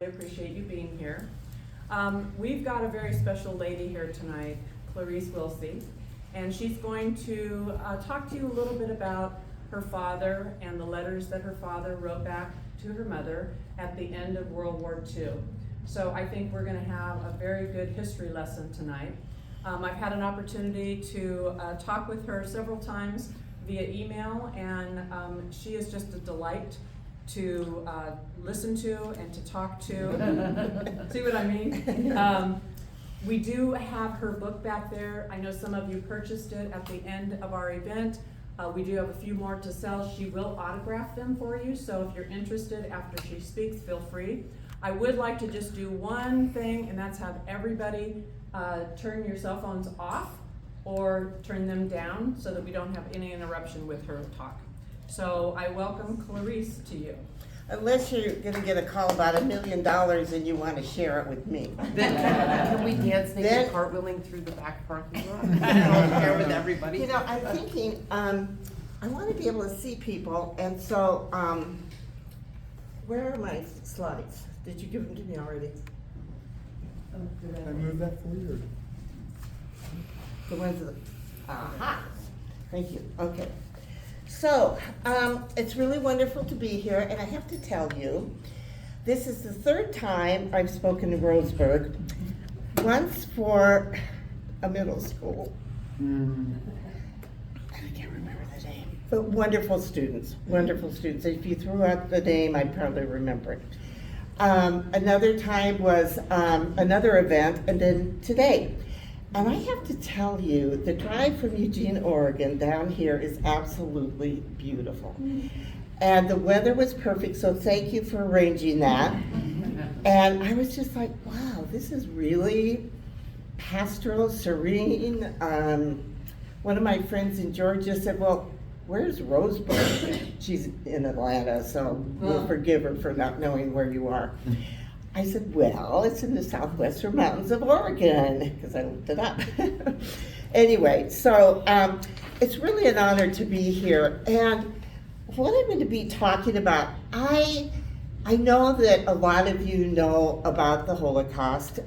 I appreciate you being here. We've got a very special lady here tonight, Clarice Welsey, and she's going to talk to you a little bit about her father and the letters that her father wrote back to her mother at the end of World War II. So I think we're going to have a very good history lesson tonight. I've had an opportunity to talk with her several times via email, and she is just a delight to listen to and to talk to. See what I mean? We do have her book back there. I know some of you purchased it at the end of our event. We do have a few more to sell. She will autograph them for you, so if you're interested after she speaks, feel free. I would like to just do one thing, and that's have everybody turn your cell phones off or turn them down so that we don't have any interruption with her talk. So I welcome Clarice to you. Unless you're going to get a call about $1 million and you want to share it with me. Then can we dance naked cartwheeling through the back parking lot? Share with everybody. You know, I'm thinking, I want to be able to see people, and so, where are my slides? Did you give them to me already? I moved that for you. The ones that, aha, thank you, okay. So, it's really wonderful to be here, and I have to tell you, this is the third time I've spoken to Roseburg, once for a middle school. I can't remember the name. But wonderful students, wonderful students. If you threw out the name, I'd probably remember it. Another time was another event, and then today. And I have to tell you, the drive from Eugene, Oregon down here is absolutely beautiful. And the weather was perfect, so thank you for arranging that. And I was just like, wow, this is really pastoral, serene. One of my friends in Georgia said, well, where's Roseburg? She's in Atlanta, so we'll forgive her for not knowing where you are. I said, well, it's in the southwestern mountains of Oregon, because I looked it up. Anyway, so it's really an honor to be here. And what I'm going to be talking about, I know that a lot of you know about the Holocaust.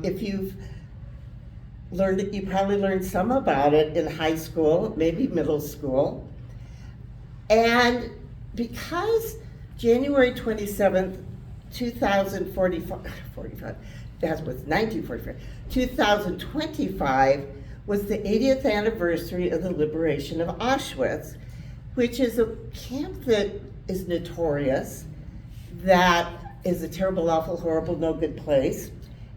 If you've learned it, you probably learned some about it in high school, maybe middle school. And because January 27th, 2025, that was 1945, 2025 was the 80th anniversary of the liberation of Auschwitz, which is a camp that is notorious, that is a terrible, awful, horrible, no good place.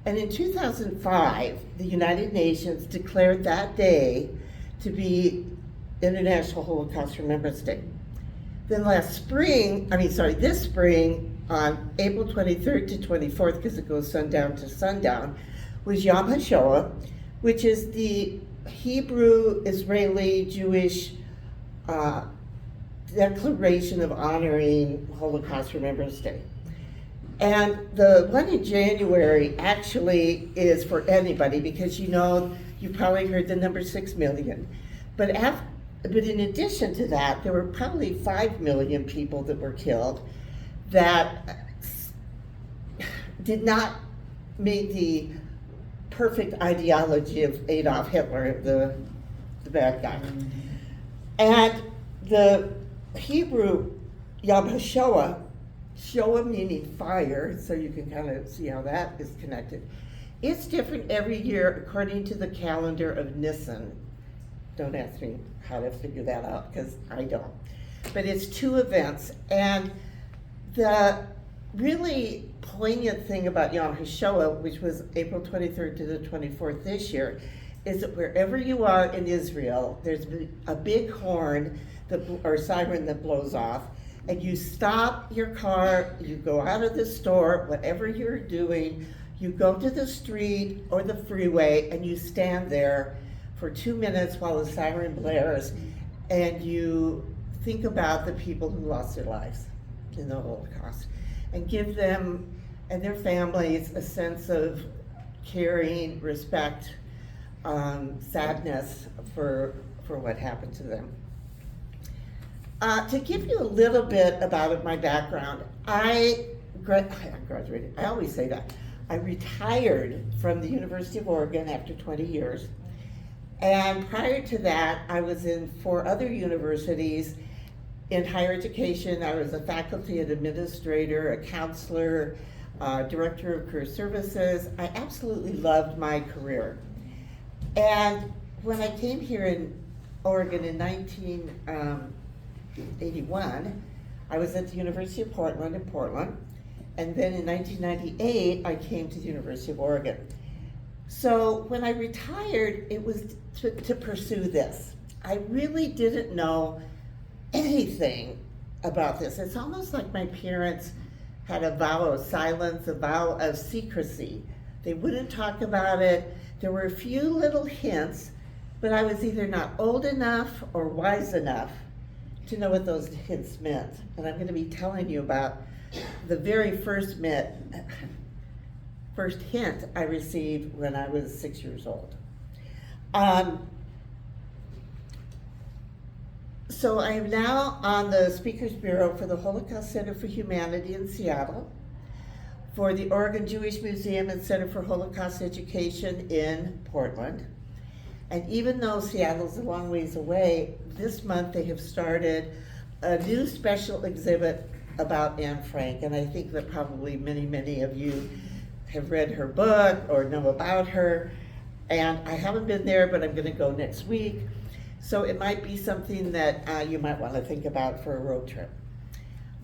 And in 2005, the United Nations declared that day to be International Holocaust Remembrance Day. Then this spring, on April 23rd to 24th, because it goes sundown to sundown, was Yom HaShoah, which is the Hebrew, Israeli, Jewish declaration of honoring Holocaust Remembrance Day. And the one in January actually is for anybody, because you know, you probably heard the number 6 million. But in addition to that, there were probably 5 million people that were killed that did not meet the perfect ideology of Adolf Hitler, the bad guy. And the Hebrew Yom HaShoah, Shoah meaning fire, so you can kind of see how that is connected. It's different every year according to the calendar of Nisan. Don't ask me how to figure that out, because I don't. But it's 2 events, and the really poignant thing about Yom HaShoah, which was April 23rd to the 24th this year, is that wherever you are in Israel, there's a big horn or siren that blows off, and you stop your car, you go out of the store, whatever you're doing, you go to the street or the freeway, and you stand there for 2 minutes while the siren blares, and you think about the people who lost their lives in the Holocaust, and give them and their families a sense of caring, respect, sadness for what happened to them. To give you a little bit about my background, I graduated, I always say that. I retired from the University of Oregon after 20 years. And prior to that, I was in 4 other universities in higher education. I was a faculty and administrator, a counselor, director of career services. I absolutely loved my career. And when I came here in Oregon in 1981, I was at the University of Portland in Portland. And then in 1998, I came to the University of Oregon. So when I retired, it was to pursue this. I really didn't know anything about this. It's almost like my parents had a vow of silence, a vow of secrecy. They wouldn't talk about it. There were a few little hints, but I was either not old enough or wise enough to know what those hints meant. And I'm going to be telling you about the very first hint I received when I was 6 years old. So I am now on the Speakers Bureau for the Holocaust Center for Humanity in Seattle, for the Oregon Jewish Museum and Center for Holocaust Education in Portland. And even though Seattle's a long ways away, this month they have started a new special exhibit about Anne Frank. And I think that probably many of you have read her book or know about her. And I haven't been there, but I'm going to go next week. So it might be something that you might want to think about for a road trip.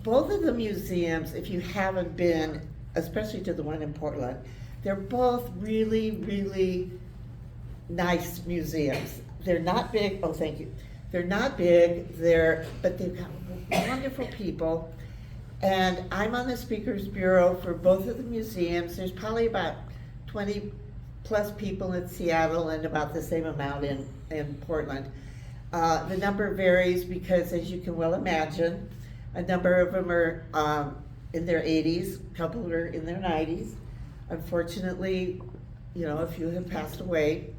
Both of the museums, if you haven't been, especially to the one in Portland, they're both really nice museums. They're not big, oh thank you. They're not big, but they've got wonderful people. And I'm on the Speakers Bureau for both of the museums. There's probably about 20 plus people in Seattle and about the same amount in Portland. The number varies because, as you can well imagine, a number of them are in their 80s, a couple are in their 90s. Unfortunately, a few have passed away.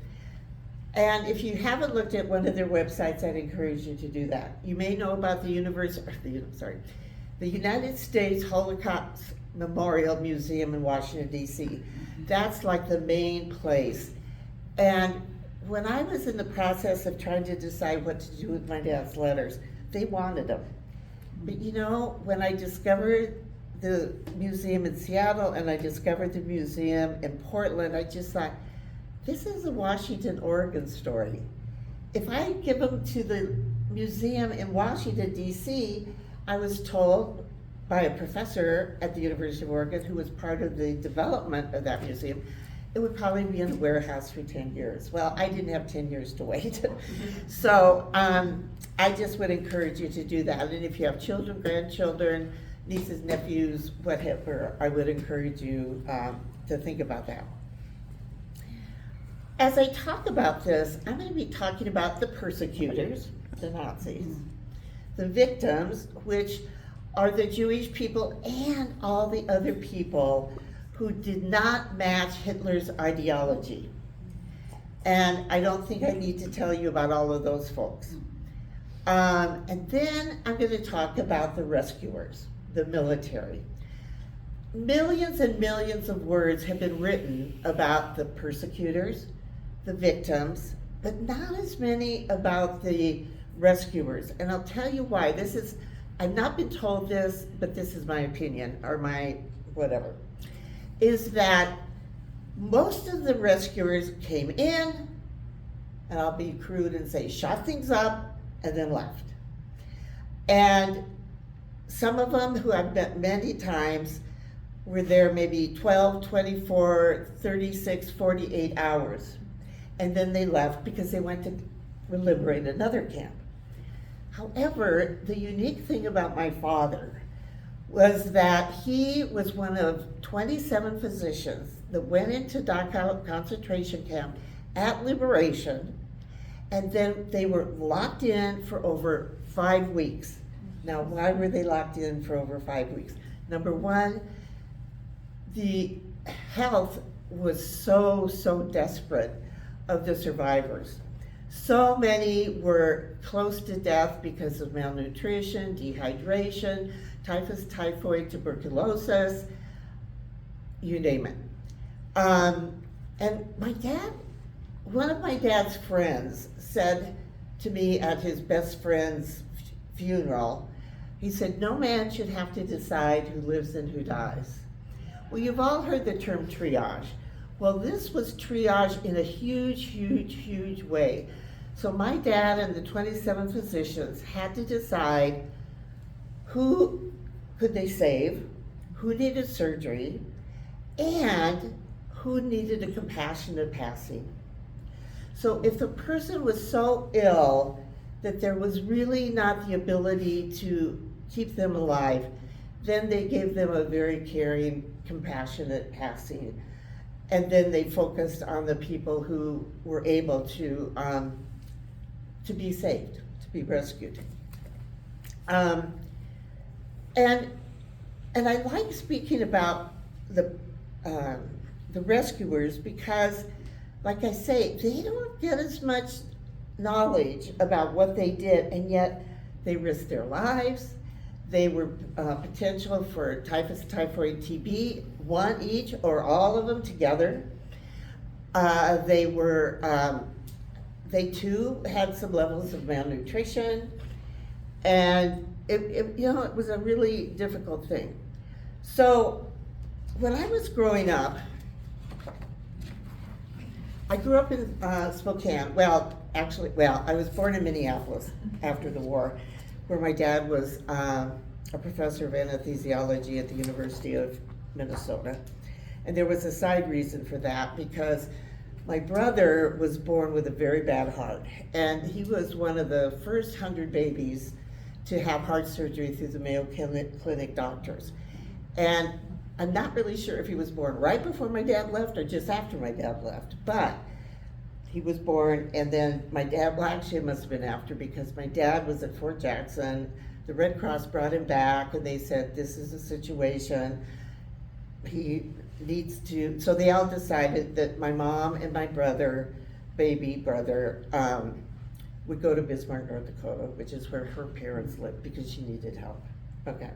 And if you haven't looked at one of their websites, I'd encourage you to do that. You may know about the United States Holocaust Memorial Museum in Washington, D.C. That's like the main place. And when I was in the process of trying to decide what to do with my dad's letters, they wanted them. But when I discovered the museum in Seattle and I discovered the museum in Portland, I just thought, this is a Washington, Oregon story. If I give them to the museum in Washington, D.C., I was told by a professor at the University of Oregon who was part of the development of that museum, it would probably be in the warehouse for 10 years. Well, I didn't have 10 years to wait. So I just would encourage you to do that. And if you have children, grandchildren, nieces, nephews, whatever, I would encourage you to think about that. As I talk about this, I'm going to be talking about the persecutors, the Nazis, the victims, which are the Jewish people and all the other people who did not match Hitler's ideology. And I don't think I need to tell you about all of those folks. And then I'm going to talk about the rescuers, the military. Millions and millions of words have been written about the persecutors, the victims, but not as many about the rescuers. And I'll tell you why. I've not been told this, but this is my opinion, or my whatever, is that most of the rescuers came in, and I'll be crude and say, shot things up, and then left. And some of them, who I've met many times, were there maybe 12, 24, 36, 48 hours. And then they left because they went to liberate another camp. However, the unique thing about my father was that he was one of 27 physicians that went into Dachau concentration camp at liberation, and then they were locked in for over 5 weeks. Now, why were they locked in for over 5 weeks? Number one, the health was so desperate of the survivors. So many were close to death because of malnutrition, dehydration, typhus, typhoid, tuberculosis. you name it. And my dad, one of my dad's friends said to me at his best friend's funeral, he said, no man should have to decide who lives and who dies. Well, you've all heard the term triage. Well, this was triage in a huge, huge, huge way. So my dad and the 27 physicians had to decide who could they save, who needed surgery, and who needed a compassionate passing. So if the person was so ill that there was really not the ability to keep them alive, then they gave them a very caring, compassionate passing. And then they focused on the people who were able to be saved, to be rescued. And I like speaking about the rescuers because, like I say, they don't get as much knowledge about what they did, and yet they risked their lives. They were potential for typhus, typhoid, TB, one each or all of them together. They too had some levels of malnutrition, and it was a really difficult thing. So when I was growing up, I grew up in Spokane. I was born in Minneapolis after the war, where my dad was a professor of anesthesiology at the University of Minnesota. And there was a side reason for that, because my brother was born with a very bad heart, and he was one of the first 100 babies to have heart surgery through the Mayo Clinic doctors. And I'm not really sure if he was born right before my dad left or just after my dad left, but he was born, and then my dad, well, actually it must have been after, because my dad was at Fort Jackson. The Red Cross brought him back, and they said, this is a situation, he needs to, so they all decided that my mom and my baby brother, would go to Bismarck, North Dakota, which is where her parents lived, because she needed help. Okay.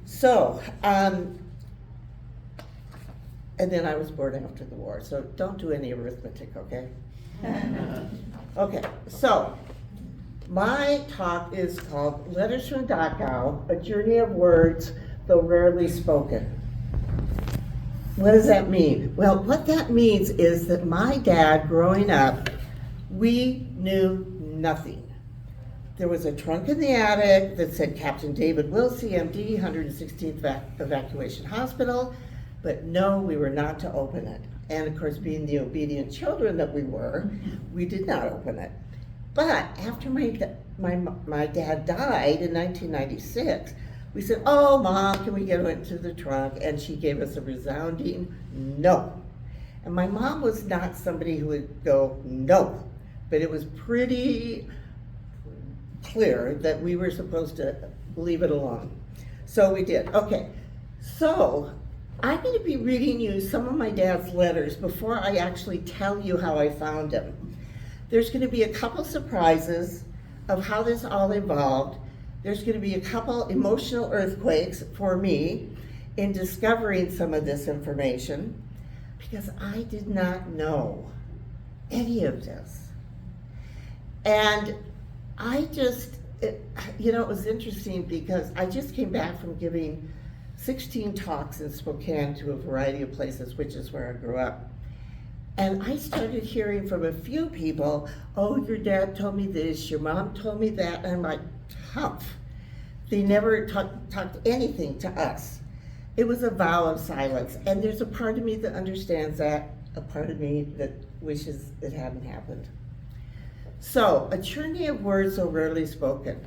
So, and then I was born after the war, so don't do any arithmetic, okay? Okay, so my talk is called Letters from Dachau, A Journey of Words, Though Rarely Spoken. What does that mean? Well, what that means is that my dad, growing up, we knew nothing. There was a trunk in the attic that said Captain David Welsey, MD, 116th Evacuation Hospital, but no, we were not to open it. And of course, being the obedient children that we were, we did not open it. But after my dad died in 1996, we said, oh, Mom, can we get into the trunk? And she gave us a resounding no. And my mom was not somebody who would go no, but it was pretty clear that we were supposed to leave it alone. So we did. Okay, so I'm going to be reading you some of my dad's letters before I actually tell you how I found them. There's going to be a couple surprises of how this all evolved. There's going to be a couple emotional earthquakes for me in discovering some of this information, because I did not know any of this. And it was interesting because I just came back from giving 16 talks in Spokane to a variety of places, which is where I grew up. And I started hearing from a few people, oh, your dad told me this, your mom told me that, and I'm like, humph. They never talked anything to us. It was a vow of silence. And there's a part of me that understands that, a part of me that wishes it hadn't happened. So, a journey of words so rarely spoken.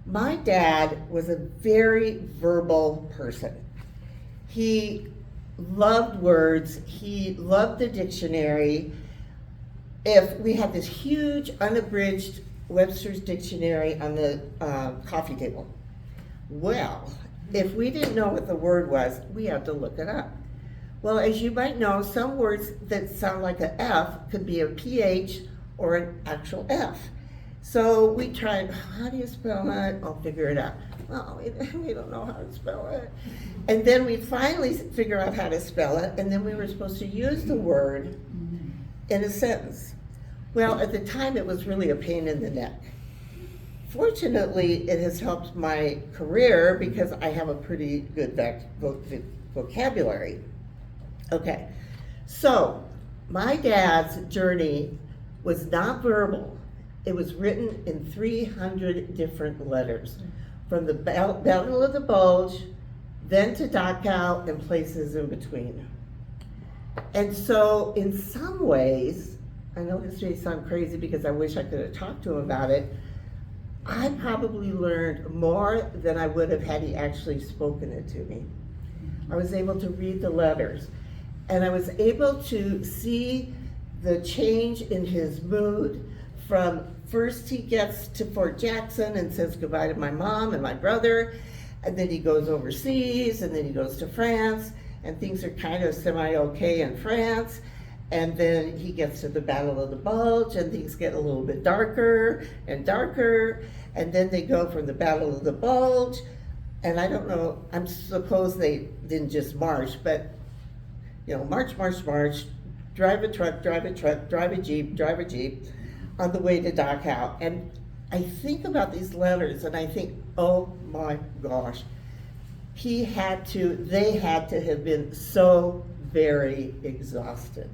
My dad was a very verbal person. He loved words, he loved the dictionary. If we had this huge unabridged Webster's dictionary on the coffee table. Well, if we didn't know what the word was, we had to look it up. Well, as you might know, some words that sound like an F could be a PH or an actual F. So we tried, how do you spell that? I'll figure it out. oh, we don't know how to spell it. And then we finally figure out how to spell it, and then we were supposed to use the word in a sentence. Well, at the time, it was really a pain in the neck. Fortunately, it has helped my career because I have a pretty good vocabulary. Okay, so my dad's journey was not verbal. It was written in 300 different letters, from the Battle of the Bulge, then to Dachau, and places in between. And so, in some ways, I know this may sound crazy because I wish I could have talked to him about it, I probably learned more than I would have had he actually spoken it to me. I was able to read the letters, and I was able to see the change in his mood from first he gets to Fort Jackson and says goodbye to my mom and my brother, and then he goes overseas, and then he goes to France, and things are kind of semi-okay in France, and then he gets to the Battle of the Bulge, and things get a little bit darker and darker, and then they go from the Battle of the Bulge, and I don't know, I suppose they didn't just march, but, you know, march, drive a truck, drive a Jeep, on the way to Dachau. And I think about these letters, and I think, oh my gosh, they had to have been so very exhausted.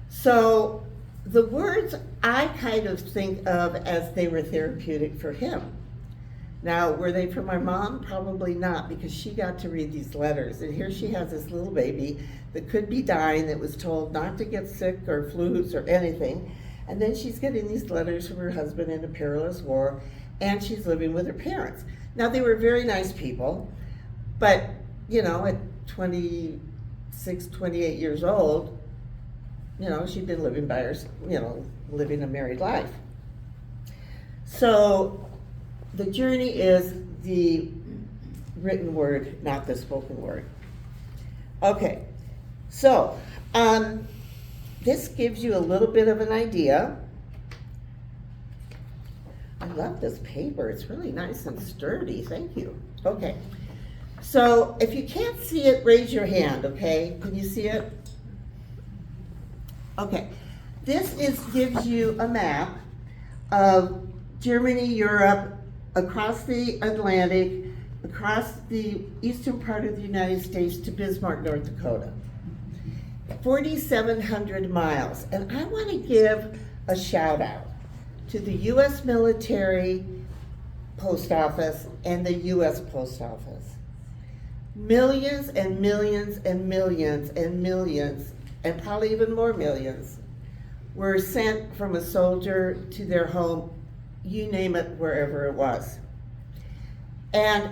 So the words I kind of think of as they were therapeutic for him. Now, were they for my mom? Probably not, because she got to read these letters. And here she has this little baby that could be dying, that was told not to get sick or flus or anything. And then she's getting these letters from her husband in a perilous war, and she's living with her parents. Now, they were very nice people, but, you know, at 26, 28 years old, you know, she'd been living by herself, you know, living a married life. So the journey is the written word, not the spoken word. Okay, so this gives you a little bit of an idea. I love this paper. It's really nice and sturdy. Thank you. Okay, so if you can't see it, raise your hand, okay? Can you see it? Okay, this gives you a map of Germany, Europe, across the Atlantic, across the eastern part of the United States to Bismarck, North Dakota. 4,700 miles. And I want to give a shout out to the U.S. military post office and the U.S. post office. Millions and millions and millions and millions, and probably even more millions, were sent from a soldier to their home, you name it, wherever it was. And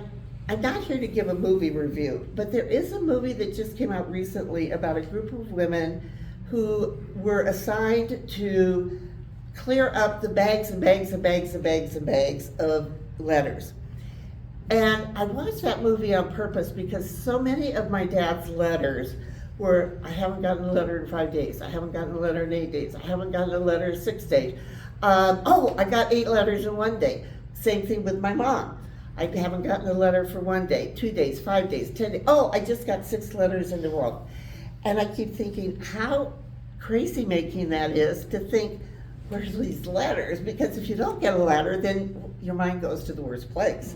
I'm not here to give a movie review, but there is a movie that just came out recently about a group of women who were assigned to clear up the bags and bags and bags and bags and bags of letters. And I watched that movie on purpose because so many of my dad's letters were, I haven't gotten a letter in 5 days, I haven't gotten a letter in 8 days, I haven't gotten a letter in 6 days. Oh, I got 8 letters in 1 day. Same thing with my mom. I haven't gotten a letter for 1 day, 2 days, 5 days, 10 days. Oh, I just got 6 letters in the world. And I keep thinking how crazy making that is to think, where's these letters? Because if you don't get a letter, then your mind goes to the worst place.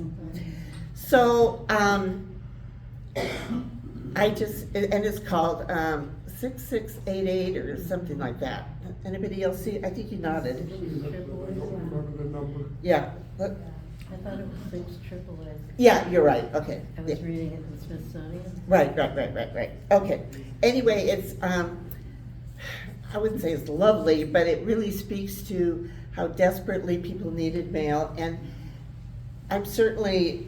So, and it's called 6688 or something like that. Anybody else see it? I think you nodded. I don't remember the number. Yeah. What? I thought it was 6 triple A. Yeah, you're right. Okay. I was reading it in Smithsonian. Right. Okay. Anyway, it's, I wouldn't say it's lovely, but it really speaks to how desperately people needed mail. And I'm certainly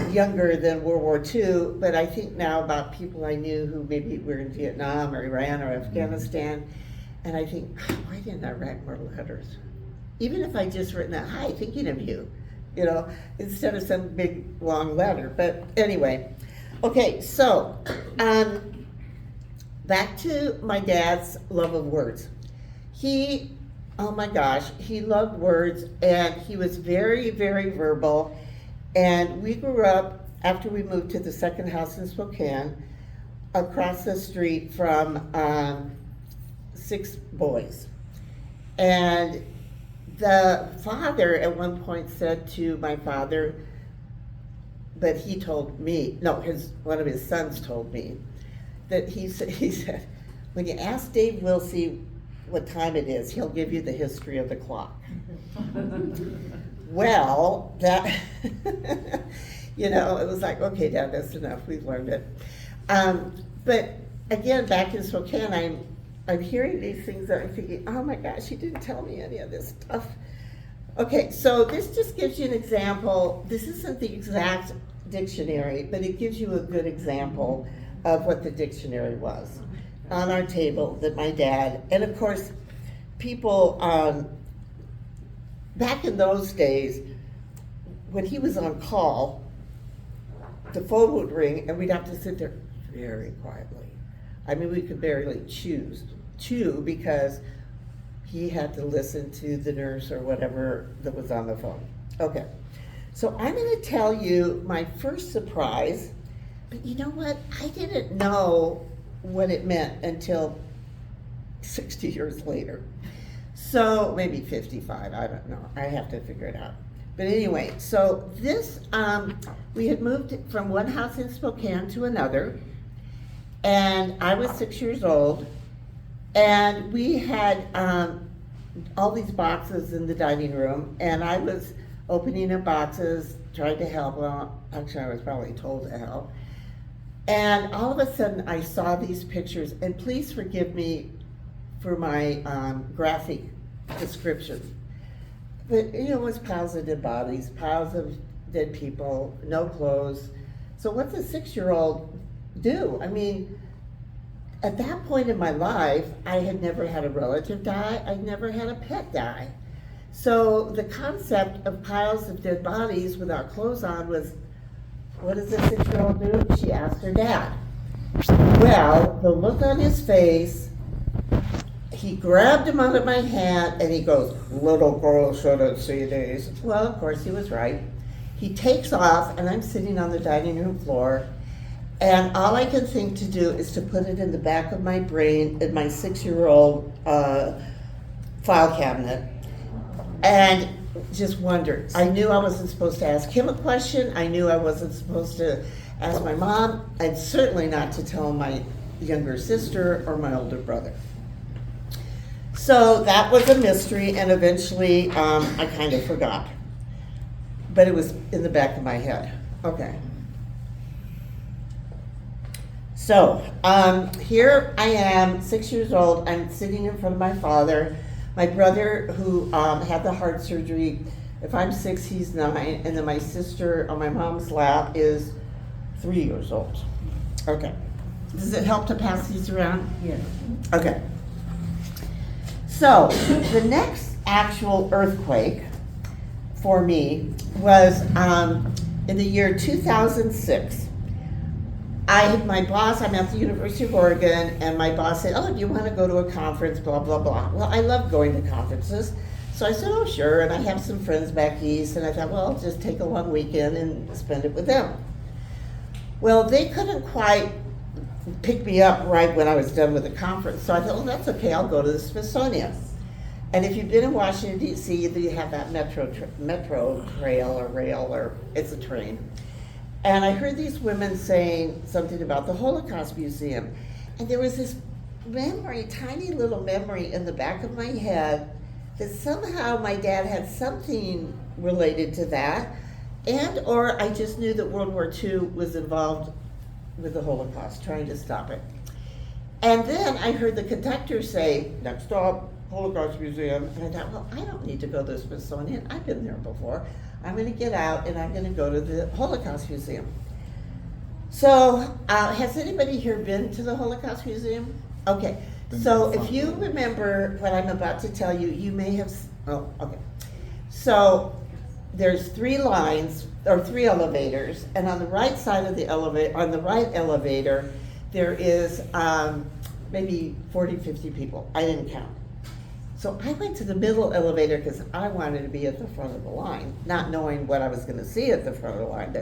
younger than World War II, but I think now about people I knew who maybe were in Vietnam or Iran or Afghanistan, and I think, why didn't I write more letters? Even if I just written that, hi, thinking of you, you know, instead of some big long letter. But anyway, okay, so back to my dad's love of words. He oh my gosh, he loved words, and he was very, very verbal. And we grew up, after we moved to the second house in Spokane, across the street from 6 boys. And the father at one point said to my father, but he told me, no, one of his sons told me, that he said, when you ask Dave Welsey what time it is, he'll give you the history of the clock. Well, that, it was like, okay, Dad, that's enough, we've learned it. But again, back in Spokane, I'm hearing these things that I'm thinking, oh my gosh, he didn't tell me any of this stuff. Okay, so this just gives you an example. This isn't the exact dictionary, but it gives you a good example of what the dictionary was on our table that my dad, and of course, people, back in those days, when he was on call, the phone would ring and we'd have to sit there very quietly. I mean, we could barely chew because he had to listen to the nurse or whatever that was on the phone. Okay, so I'm gonna tell you my first surprise, but you know what? I didn't know what it meant until 60 years later. So maybe 55, I don't know. I have to figure it out. But anyway, so this, we had moved from one house in Spokane to another, and I was 6 years old, and we had all these boxes in the dining room, and I was opening up boxes, trying to help. Well, actually, I was probably told to help. And all of a sudden, I saw these pictures, and please forgive me for my graphic description. But it was piles of dead bodies, piles of dead people, no clothes. So what's a 6-year-old do? I mean, at that point in my life, I had never had a relative die. I'd never had a pet die. So the concept of piles of dead bodies without clothes on was, what does a 6-year-old do? She asked her dad. Well, the look on his face, he grabbed him out of my hand and he goes, little girl shouldn't see these. Well, of course he was right. He takes off and I'm sitting on the dining room floor, and all I can think to do is to put it in the back of my brain in my 6-year-old file cabinet and just wondered. I knew I wasn't supposed to ask him a question. I knew I wasn't supposed to ask my mom, and certainly not to tell my younger sister or my older brother. So that was a mystery, and eventually I kind of forgot. But it was in the back of my head. Okay. So here I am, 6 years old. I'm sitting in front of my father. My brother, who had the heart surgery, if I'm 6, he's 9. And then my sister on my mom's lap is 3 years old. Okay. Does it help to pass these around? Yes. Okay. So the next actual earthquake for me was in the year 2006. My boss, I'm at the University of Oregon, and my boss said, oh, do you want to go to a conference, blah, blah, blah. Well, I love going to conferences. So I said, oh, sure, and I have some friends back east, and I thought, well, I'll just take a long weekend and spend it with them. Well, they couldn't quite pick me up right when I was done with the conference, so I thought, well, that's okay, I'll go to the Smithsonian. And if you've been in Washington, D.C., you have that metro trail or rail, or it's a train. And I heard these women saying something about the Holocaust Museum. And there was this memory, tiny little memory in the back of my head that somehow my dad had something related to that, and or I just knew that World War II was involved with the Holocaust, trying to stop it. And then I heard the conductor say, next stop, Holocaust Museum. And I thought, well, I don't need to go to the Smithsonian. I've been there before. I'm going to get out and I'm going to go to the Holocaust Museum. So, has anybody here been to the Holocaust Museum? Okay, so if you remember what I'm about to tell you, you may have, oh, okay. So, there's 3 lines, or 3 elevators, and on the right side of the elevator, on the right elevator, there is maybe 40, 50 people. I didn't count. So I went to the middle elevator because I wanted to be at the front of the line, not knowing what I was going to see at the front of the line.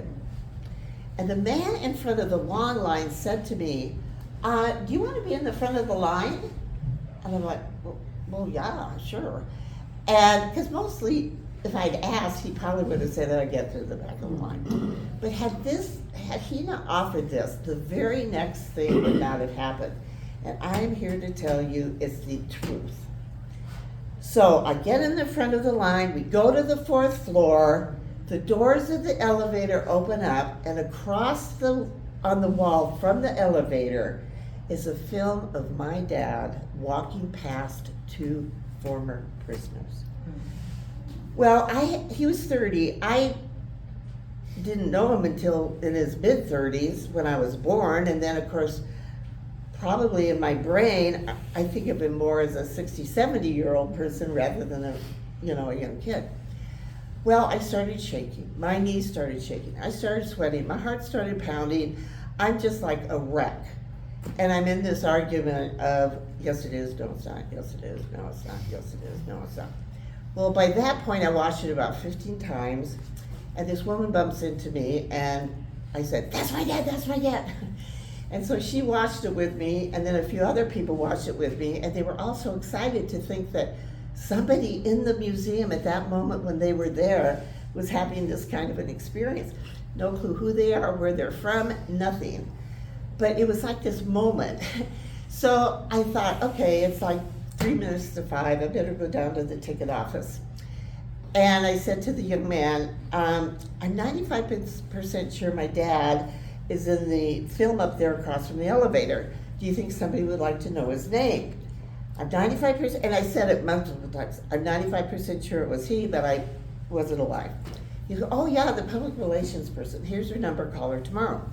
And the man in front of the long line said to me, do you want to be in the front of the line? And I'm like, well yeah, sure. And because mostly, if I'd asked, he probably would have said that I'd get through the back of the line. But had he not offered this, the very next thing would not have happened. And I'm here to tell you it's the truth. So I get in the front of the line, we go to the 4th floor, the doors of the elevator open up, and across on the wall from the elevator is a film of my dad walking past 2 former prisoners. Well, he was 30. I didn't know him until in his mid-30s when I was born, and then of course, probably in my brain, I think of him more as a 60, 70-year-old person rather than a young kid. Well, I started shaking. My knees started shaking. I started sweating. My heart started pounding. I'm just like a wreck. And I'm in this argument of, yes it is, no it's not, yes it is, no it's not, yes it is, no it's not. Well, by that point, I watched it about 15 times, and this woman bumps into me, and I said, that's my dad, that's my dad. And so she watched it with me, and then a few other people watched it with me, and they were all so excited to think that somebody in the museum at that moment when they were there was having this kind of an experience. No clue who they are, where they're from, nothing. But it was like this moment. So I thought, okay, it's like 3 minutes to 5, I better go down to the ticket office. And I said to the young man, I'm 95% sure my dad is in the film up there across from the elevator. Do you think somebody would like to know his name? I'm 95%, and I said it multiple times, I'm 95% sure it was he, but I wasn't alive. He goes, oh yeah, the public relations person. Here's your number, call her tomorrow.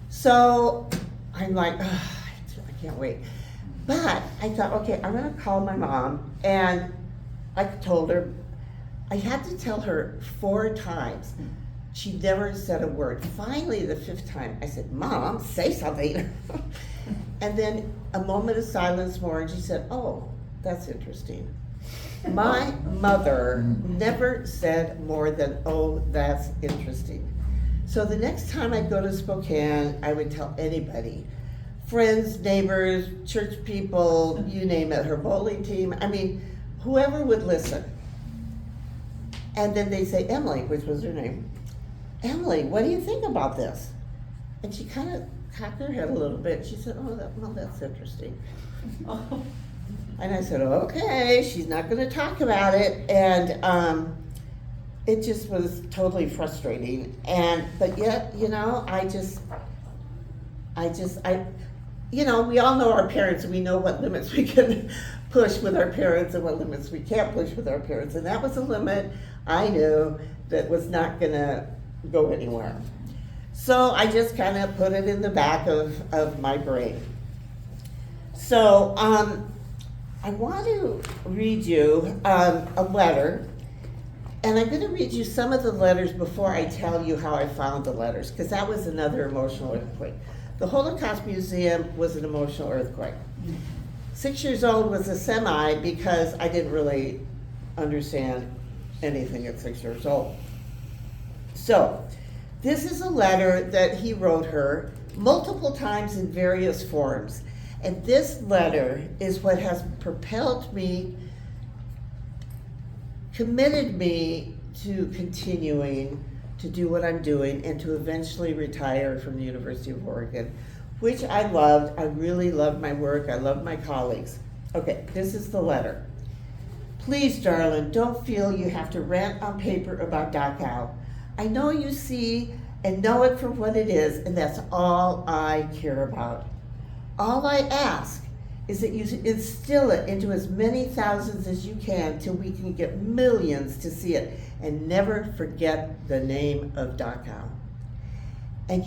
So I'm like, I can't wait. But I thought, okay, I'm gonna call my mom, and I told her, I had to tell her 4 times. She never said a word. Finally, the 5th time, I said, Mom, say something. And then a moment of silence more, and she said, oh, that's interesting. My mother never said more than, oh, that's interesting. So the next time I'd go to Spokane, I would tell anybody, friends, neighbors, church people, you name it, her bowling team, I mean, whoever would listen. And then they'd say, Emily, which was her name, Emily, what do you think about this? And she kind of cocked her head a little bit. She said, oh, well, that's interesting. And I said, okay, she's not going to talk about it. And it just was totally frustrating. But yet, we all know our parents, and we know what limits we can push with our parents and what limits we can't push with our parents. And that was a limit I knew that was not going to go anywhere. So I just kind of put it in the back of my brain. So I want to read you a letter, and I'm going to read you some of the letters before I tell you how I found the letters, because that was another emotional earthquake. The Holocaust Museum was an emotional earthquake. 6 years old was a semi because I didn't really understand anything at 6 years old. So, this is a letter that he wrote her multiple times in various forms. And this letter is what has propelled me, committed me to continuing to do what I'm doing and to eventually retire from the University of Oregon, which I loved. I really loved my work. I loved my colleagues. Okay, this is the letter. Please, darling, don't feel you have to rant on paper about Dachau. I know you see and know it for what it is, and that's all I care about. All I ask is that you instill it into as many thousands as you can till we can get millions to see it, and never forget the name of Dachau. And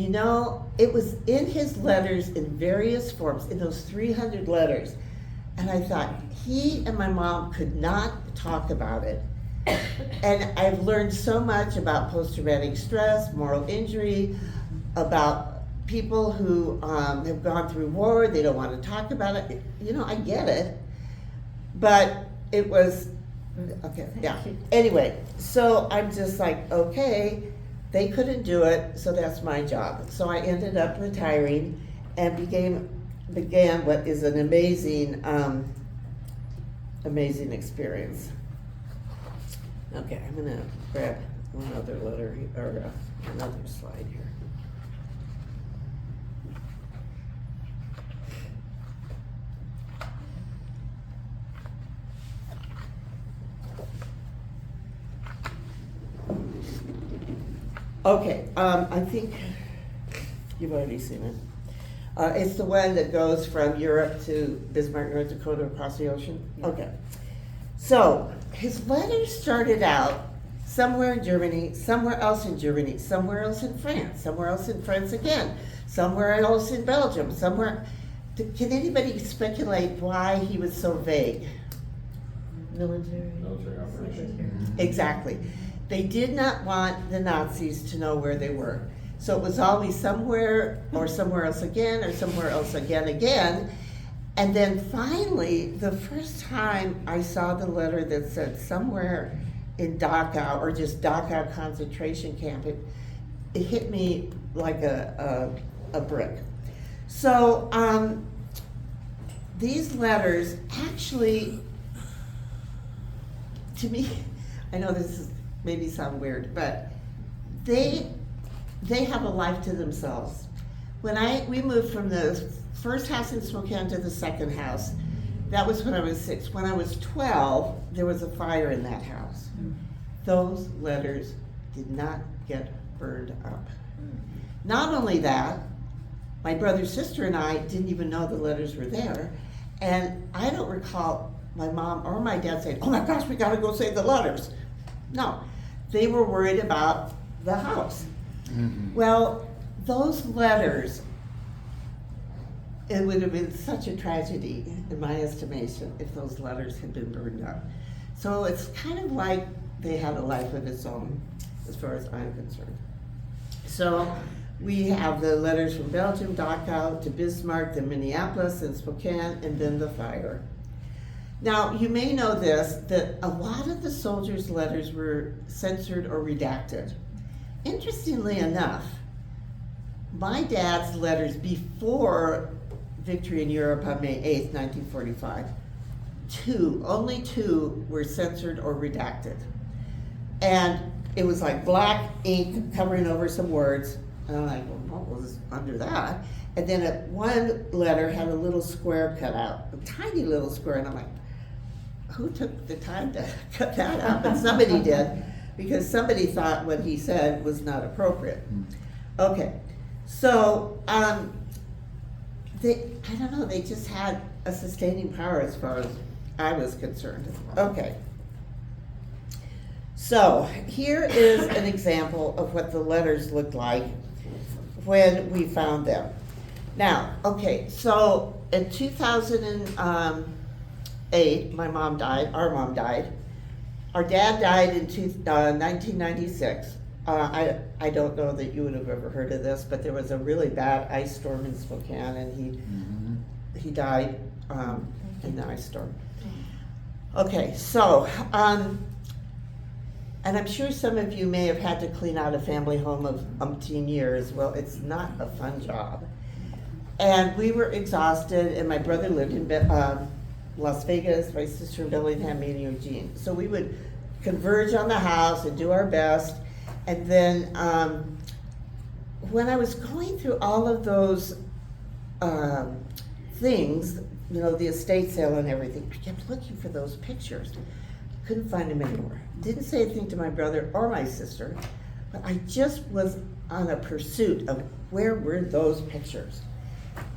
it was in his letters in various forms, in those 300 letters, and I thought, he and my mom could not talk about it. And I've learned so much about post-traumatic stress, moral injury, about people who have gone through war, they don't want to talk about it. I get it. But it was, okay, yeah. Anyway, so I'm just like, okay, they couldn't do it, so that's my job. So I ended up retiring and began what is an amazing, amazing experience. Okay, I'm gonna grab one other letter, or another slide here. Okay, I think you've already seen it. It's the one that goes from Europe to Bismarck, North Dakota, across the ocean. Okay. So his letters started out somewhere in Germany, somewhere else in Germany, somewhere else in France, somewhere else in France again, somewhere else in Belgium, somewhere. Can anybody speculate why he was so vague? Military. Military operation. Exactly. They did not want the Nazis to know where they were. So it was always somewhere, or somewhere else again, or somewhere else again. And then finally, the first time I saw the letter that said somewhere in Dachau, or just Dachau concentration camp, it hit me like a brick. So these letters actually, to me, I know this is maybe sound weird, but they have a life to themselves. When we moved from the first house in Spokane to the second house, that was when I was 6. When I was 12, there was a fire in that house. Those letters did not get burned up. Not only that, my brother, sister, and I didn't even know the letters were there, and I don't recall my mom or my dad saying, "Oh my gosh, we gotta go save the letters." No, they were worried about the house. Well, those letters, it would have been such a tragedy, in my estimation, if those letters had been burned up. So it's kind of like they had a life of its own, as far as I'm concerned. So we have the letters from Belgium, Dachau, to Bismarck, then Minneapolis, and Spokane, and then the fire. Now, you may know this, that a lot of the soldiers' letters were censored or redacted. Interestingly enough, my dad's letters before victory in Europe on May 8th, 1945, only two were censored or redacted. And it was like black ink covering over some words. And I'm like, well, what was under that? And then one letter had a little square cut out, a tiny little square, and I'm like, who took the time to cut that out? But somebody did, because somebody thought what he said was not appropriate. Okay, so I don't know, they just had a sustaining power as far as I was concerned. Okay. So here is an example of what the letters looked like when we found them. Now, okay, so in 2008, our mom died. Our dad died in 1996. I don't know that you would have ever heard of this, but there was a really bad ice storm in Spokane, and he died in the ice storm. Okay, so, and I'm sure some of you may have had to clean out a family home of umpteen years. Well, it's not a fun job. And we were exhausted, and my brother lived in Las Vegas, my sister in Bellingham, me in Eugene. So we would converge on the house and do our best. And then when I was going through all of those things, you know, the estate sale and everything, I kept looking for those pictures. Couldn't find them anymore. Didn't say anything to my brother or my sister, but I just was on a pursuit of where were those pictures.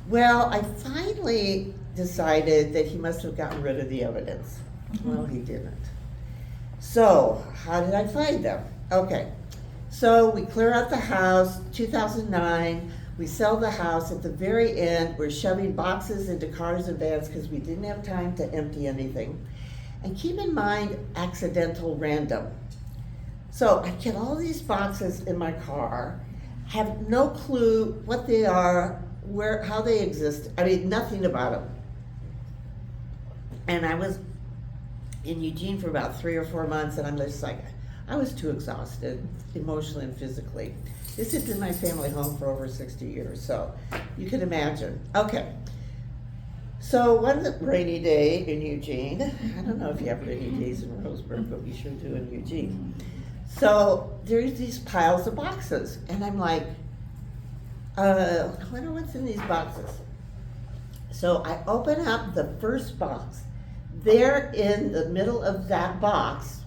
Well, I finally decided that he must have gotten rid of the evidence. Well, he didn't. So, how did I find them? Okay, so we clear out the house, 2009, we sell the house. At the very end, we're shoving boxes into cars and vans because we didn't have time to empty anything. And keep in mind, accidental random. So I get all these boxes in my car, have no clue what they are, how they exist. I mean, nothing about them. And I was in Eugene for about 3 or 4 months, and I'm just like, I was too exhausted, emotionally and physically. This had been my family home for over 60 years, so you can imagine. Okay, so one rainy day in Eugene, I don't know if you have rainy days in Roseburg, but we sure do in Eugene. So there's these piles of boxes, and I'm like, I wonder what's in these boxes. So I open up the first box. There in the middle of that box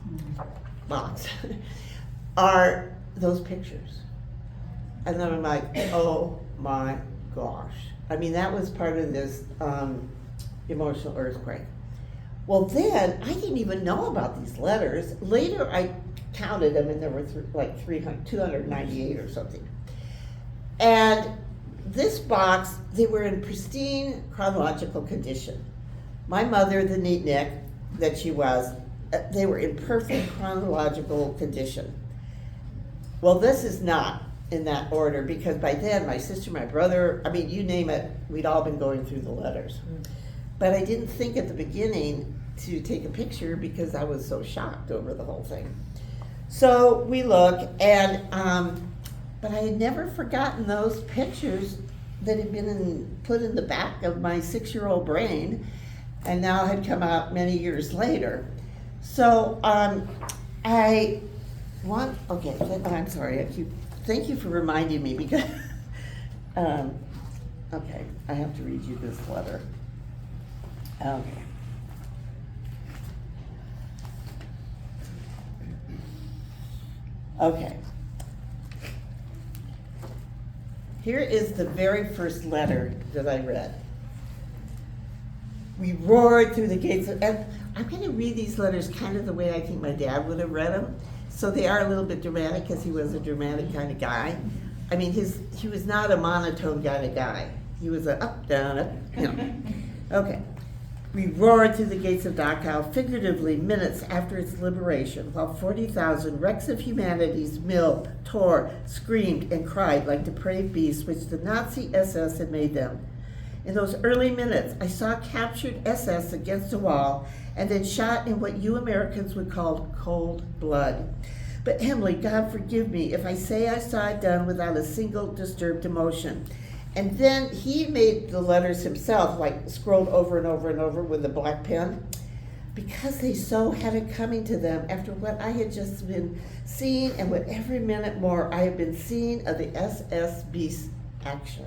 are those pictures. And then I'm like, oh my gosh. I mean, that was part of this emotional earthquake. Well, then, I didn't even know about these letters. Later, I counted them, and there were like 298 or something. And this box, they were in pristine chronological condition. My mother, the neatnik that she was, they were in perfect chronological condition. Well, this is not in that order, because by then my sister, my brother, I mean, you name it, we'd all been going through the letters. But I didn't think at the beginning to take a picture because I was so shocked over the whole thing. So we look, and but I had never forgotten those pictures that had been put in the back of my 6-year-old brain, and now had come out many years later. So I'm sorry, thank you for reminding me, because, okay, I have to read you this letter. Okay. Okay. Here is the very first letter that I read. We roared through the gates of, and I'm going to read these letters kind of the way I think my dad would have read them. So they are a little bit dramatic, because he was a dramatic kind of guy. I mean, he was not a monotone kind of guy. He was a up, down, up, you know. Okay. We roared through the gates of Dachau, figuratively minutes after its liberation, while 40,000 wrecks of humanities milled, tore, screamed, and cried like depraved beasts which the Nazi SS had made them. In those early minutes, I saw captured SS against a wall and then shot in what you Americans would call cold blood. But Emily, God forgive me if I say I saw it done without a single disturbed emotion. And then he made the letters himself, like scrolled over and over and over with a black pen, because they so had it coming to them after what I had just been seeing, and what every minute more I had been seeing of the SS beast action.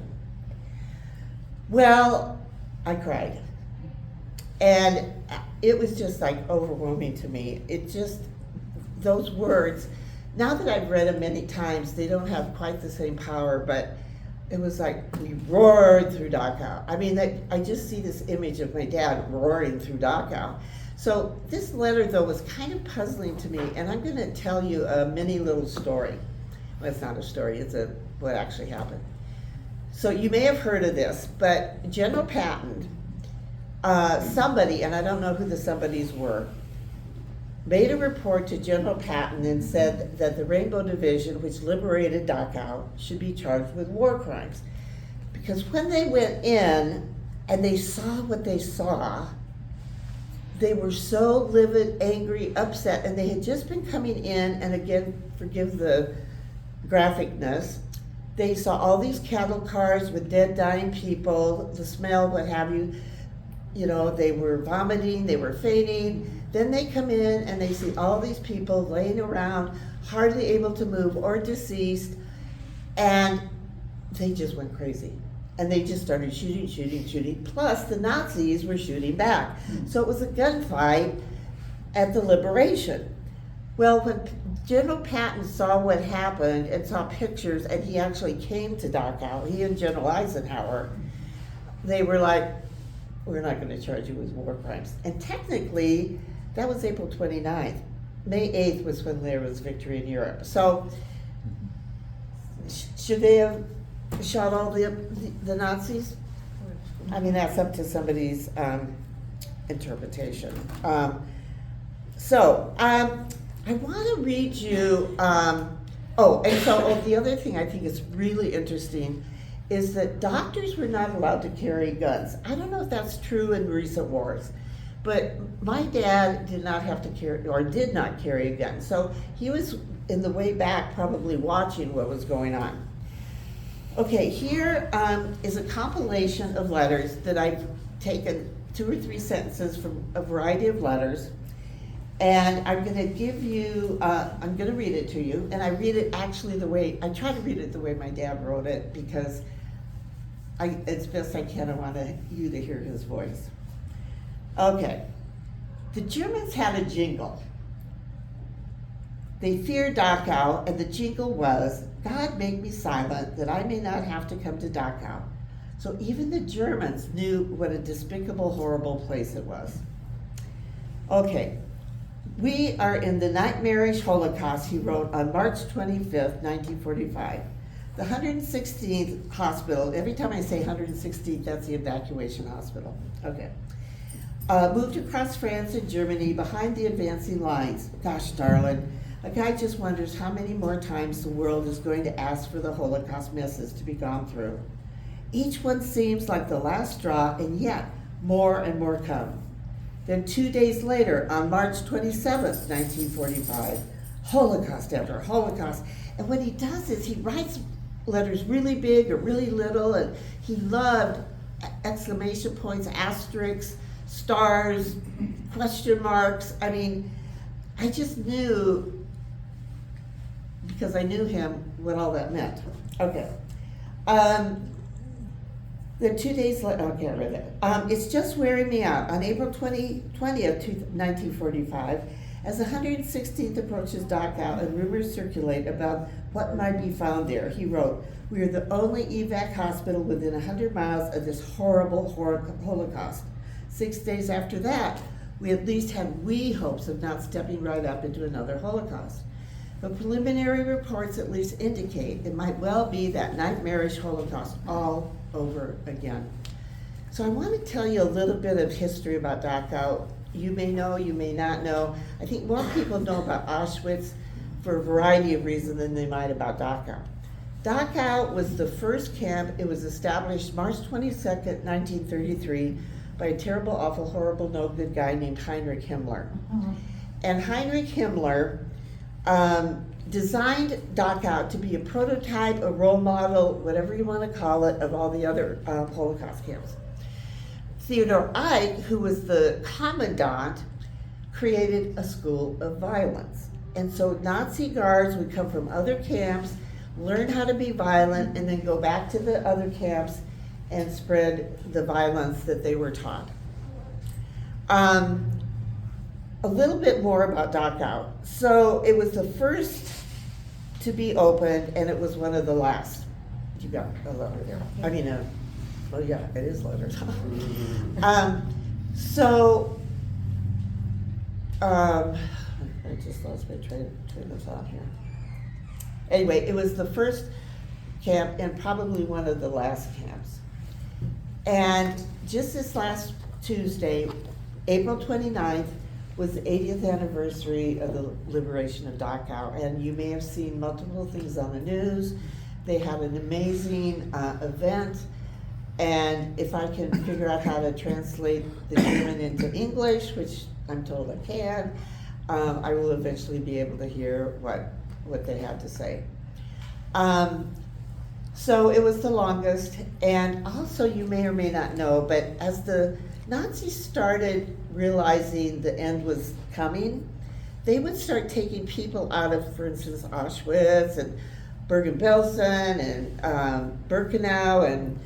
Well, I cried. And it was just like overwhelming to me. It just, those words, now that I've read them many times, they don't have quite the same power, but it was like we roared through Dachau. I mean, I just see this image of my dad roaring through Dachau. So this letter, though, was kind of puzzling to me, and I'm going to tell you a mini little story. Well, it's not a story, it's what actually happened. So you may have heard of this, but General Patton, somebody, and I don't know who the somebodies were, made a report to General Patton and said that the Rainbow Division, which liberated Dachau, should be charged with war crimes. Because when they went in and they saw what they saw, they were so livid, angry, upset, and they had just been coming in, and again, forgive the graphicness, they saw all these cattle cars with dead, dying people, the smell, what have you. You know, they were vomiting, they were fainting. Then they come in and they see all these people laying around, hardly able to move or deceased, and they just went crazy. And they just started shooting. Plus, the Nazis were shooting back. So it was a gunfight at the liberation. Well, when General Patton saw what happened and saw pictures, and he actually came to Dachau, he and General Eisenhower, they were like, we're not going to charge you with war crimes. And technically, that was April 29th. May 8th was when there was victory in Europe. So, should they have shot all the Nazis? I mean, that's up to somebody's interpretation. I want to read you, the other thing I think is really interesting is that doctors were not allowed to carry guns. I don't know if that's true in recent wars, But my dad did not have to carry, or did not carry a gun. So he was in the way back probably watching what was going on. Okay, here is a compilation of letters that I've taken 2 or 3 sentences from a variety of letters. And I'm going to give you, I'm going to read it to you. And I read it actually the way, I try to read it the way my dad wrote it because it's best I can. I want you to hear his voice. Okay. The Germans had a jingle. They feared Dachau, and the jingle was, God make me silent that I may not have to come to Dachau. So even the Germans knew what a despicable, horrible place it was. Okay. We are in the nightmarish Holocaust, he wrote on March 25th, 1945. The 116th hospital, every time I say 116th, that's the evacuation hospital. Okay. Moved across France and Germany behind the advancing lines. Gosh, darling, a guy just wonders how many more times the world is going to ask for the Holocaust messes to be gone through. Each one seems like the last straw, and yet more and more come. Then 2 days later, on March 27th, 1945, Holocaust after Holocaust. And what he does is he writes letters really big or really little, and he loved exclamation points, asterisks, stars, question marks. I mean, I just knew, because I knew him, what all that meant. Okay. Then 2 days later, okay, I read that. It's just wearing me out. On April 20th, 1945, as the 116th approaches Dachau and rumors circulate about what might be found there, he wrote, we are the only evac hospital within 100 miles of this horrible Holocaust. 6 days after that, we at least had wee hopes of not stepping right up into another Holocaust. But preliminary reports at least indicate it might well be that nightmarish Holocaust all over again. So I want to tell you a little bit of history about Dachau. You may know, you may not know. I think more people know about Auschwitz for a variety of reasons than they might about Dachau. Dachau was the first camp. It was established March 22nd, 1933 by a terrible, awful, horrible, no good guy named Heinrich Himmler. Mm-hmm. And Heinrich Himmler designed Dachau to be a prototype, a role model, whatever you want to call it, of all the other Holocaust camps. Theodor Eick, who was the commandant, created a school of violence. And so Nazi guards would come from other camps, learn how to be violent, and then go back to the other camps and spread the violence that they were taught. A little bit more about Dachau. So it was the first to be opened, and it was one of the last. You got a letter there. I mean, well, yeah, it is letters. I just lost my train of thought here. Anyway, it was the first camp and probably one of the last camps. And just this last Tuesday, April 29th, was the 80th anniversary of the liberation of Dachau, and you may have seen multiple things on the news. They had an amazing event, and if I can figure out how to translate the German into English, which I'm told I can, I will eventually be able to hear what they had to say. So it was the longest, and also you may or may not know, but as the Nazis started realizing the end was coming, they would start taking people out of, for instance, Auschwitz and Bergen-Belsen and Birkenau and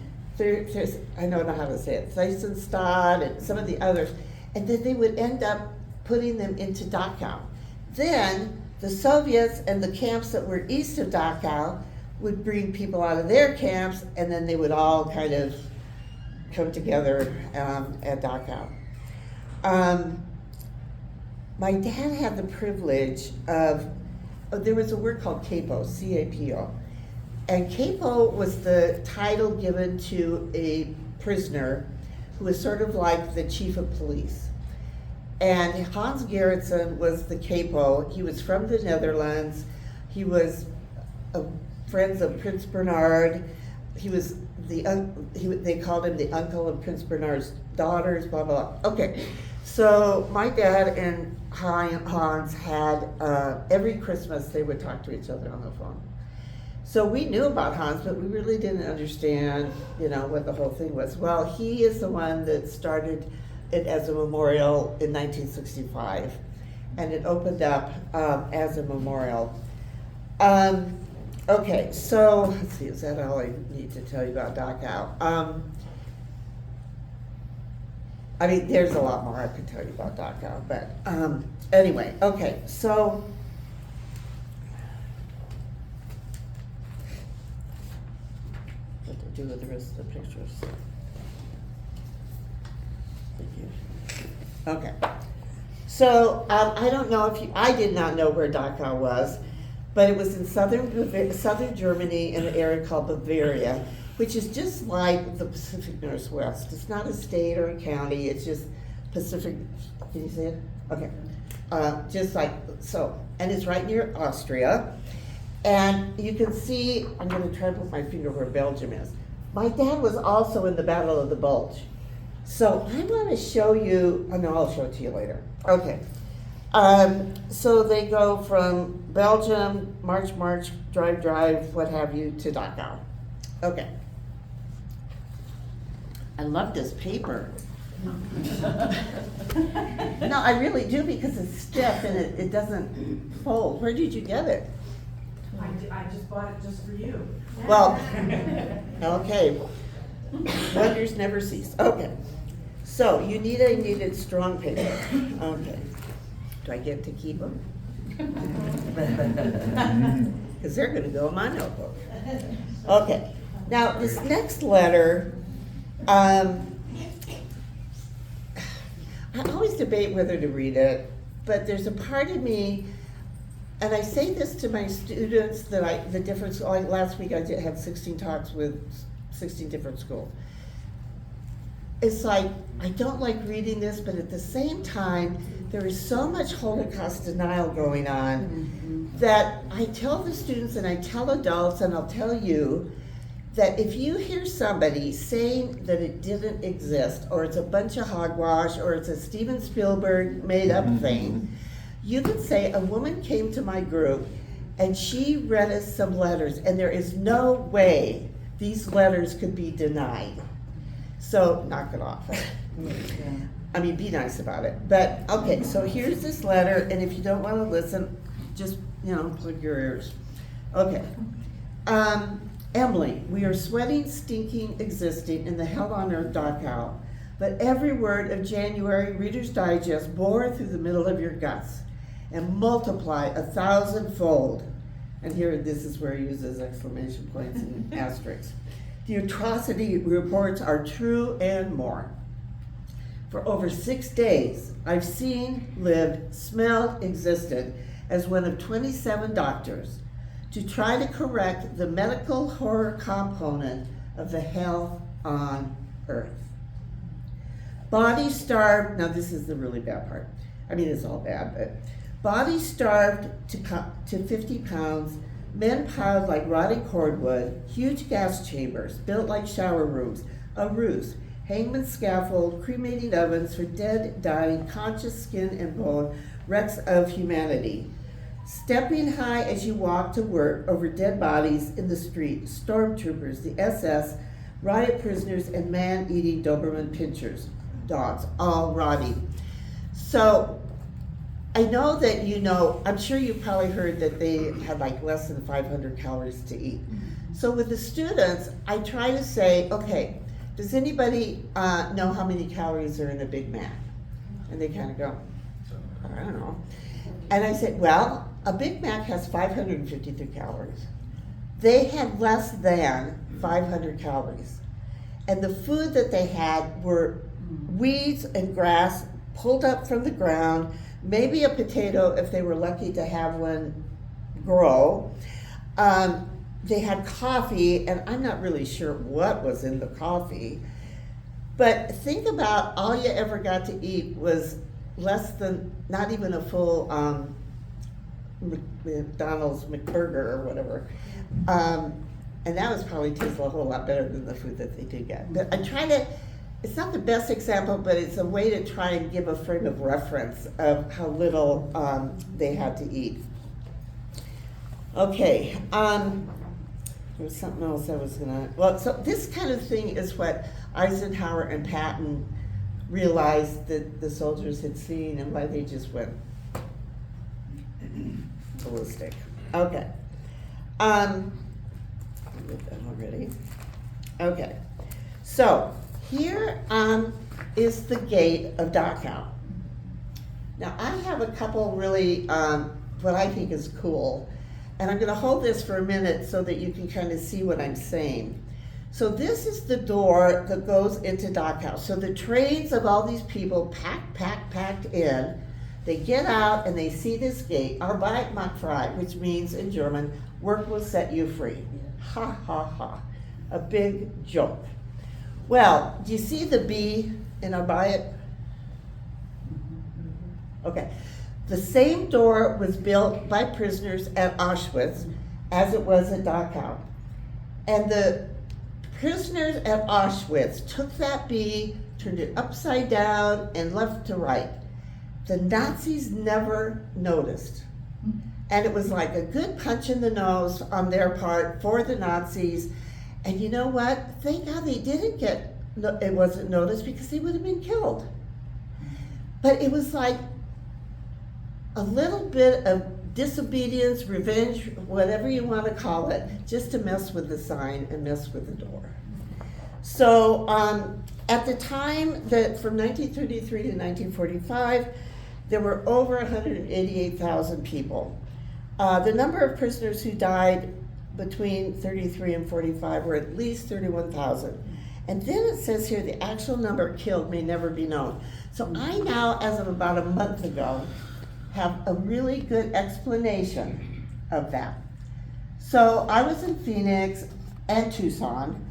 I don't know how to say it, Thysenstadt and some of the others, and then they would end up putting them into Dachau. Then the Soviets and the camps that were east of Dachau would bring people out of their camps, and then they would all kind of come together at Dachau. My dad had the privilege of, there was a word called capo, C-A-P-O. And capo was the title given to a prisoner who was sort of like the chief of police. And Hans Gerritsen was the capo. He was from the Netherlands. He was friends of Prince Bernhard. He was they called him the uncle of Prince Bernard's daughters, blah, blah, blah. Okay, so my dad and Hans had, every Christmas they would talk to each other on the phone. So we knew about Hans, but we really didn't understand, what the whole thing was. Well, he is the one that started it as a memorial in 1965, and it opened up as a memorial. Okay, so let's see, is that all I need to tell you about Dachau? I mean, there's a lot more I could tell you about Dachau, but anyway, okay, so what to do with the rest of the pictures? Thank you. Okay, so I don't know if I did not know where Dachau was, but it was in southern Germany in an area called Bavaria, which is just like the Pacific Northwest. It's not a state or a county, it's just Pacific, can you see it? Okay, just like so. And it's right near Austria. And you can see, I'm gonna try to put my finger where Belgium is. My dad was also in the Battle of the Bulge. So I wanna show you, oh no, I'll show it to you later. Okay, so they go from Belgium, march, drive, what have you, to Dachau. Okay. I love this paper. No, I really do, because it's stiff and it doesn't fold. Where did you get it? I just bought it just for you. Well, okay. Wonders never cease. Okay. So you needed strong paper. Okay. Do I get to keep them? Because they're going to go in my notebook. Okay. Now this next letter, I always debate whether to read it, but there's a part of me, and I say this to my students, that the difference, like last week I had 16 talks with 16 different schools. It's like, I don't like reading this, but at the same time, there is so much Holocaust denial going on that I tell the students and I tell adults, and I'll tell you, that if you hear somebody saying that it didn't exist, or it's a bunch of hogwash, or it's a Steven Spielberg made up thing, you could say, a woman came to my group and she read us some letters, and there is no way these letters could be denied. So knock it off. I mean, be nice about it. But okay, so here's this letter, and if you don't want to listen, just, plug your ears. Okay. Emily, we are sweating, stinking, existing in the hell on earth Dachau, but every word of January Reader's Digest bore through the middle of your guts and multiply 1,000-fold. And here, this is where he uses exclamation points and asterisks. The atrocity reports are true and more. For over 6 days, I've seen, lived, smelled, existed as one of 27 doctors to try to correct the medical horror component of the hell on earth. Bodies starved, now this is the really bad part. I mean, it's all bad, but bodies starved to 50 pounds, men piled like rotting cordwood, huge gas chambers built like shower rooms, a ruse, hangman's scaffold, cremating ovens for dead, dying, conscious skin and bone, wrecks of humanity. Stepping high as you walk to work over dead bodies in the street, stormtroopers, the SS, riot prisoners, and man-eating Doberman pinchers, dogs, all rotting. So I know that I'm sure you probably heard that they had like less than 500 calories to eat. So with the students, I try to say, okay, does anybody know how many calories are in a Big Mac? And they kind of go, I don't know. And I said, well, a Big Mac has 553 calories. They had less than 500 calories. And the food that they had were weeds and grass pulled up from the ground, maybe a potato if they were lucky to have one grow. They had coffee, and I'm not really sure what was in the coffee. But think about all you ever got to eat was less than, not even a full McDonald's McBurger or whatever. And that was probably tastes a whole lot better than the food that they do get. But I try to, it's not the best example, but it's a way to try and give a frame of reference of how little they had to eat. Okay, there was something else I was gonna, well, so this kind of thing is what Eisenhower and Patton realized that the soldiers had seen and why they just went ballistic. Okay. I did that already. Okay. So here is the gate of Dachau. Now I have a couple really what I think is cool, and I'm going to hold this for a minute so that you can kind of see what I'm saying. So this is the door that goes into Dachau. So the trains of all these people packed in. They get out and they see this gate, Arbeit macht frei, which means in German, work will set you free. Ha ha ha. A big joke. Well, do you see the B in Arbeit? Okay. The same door was built by prisoners at Auschwitz as it was at Dachau. And the prisoners at Auschwitz took that B, turned it upside down and left to right. The Nazis never noticed. And it was like a good punch in the nose on their part for the Nazis. And you know what? Thank God they didn't it wasn't noticed, because they would have been killed. But it was like a little bit of disobedience, revenge, whatever you want to call it, just to mess with the sign and mess with the door. So at the time that from 1933 to 1945, there were over 188,000 people. The number of prisoners who died between 33 and 45 were at least 31,000. And then it says here the actual number killed may never be known. So I now, as of about a month ago, have a really good explanation of that. So I was in Phoenix and Tucson,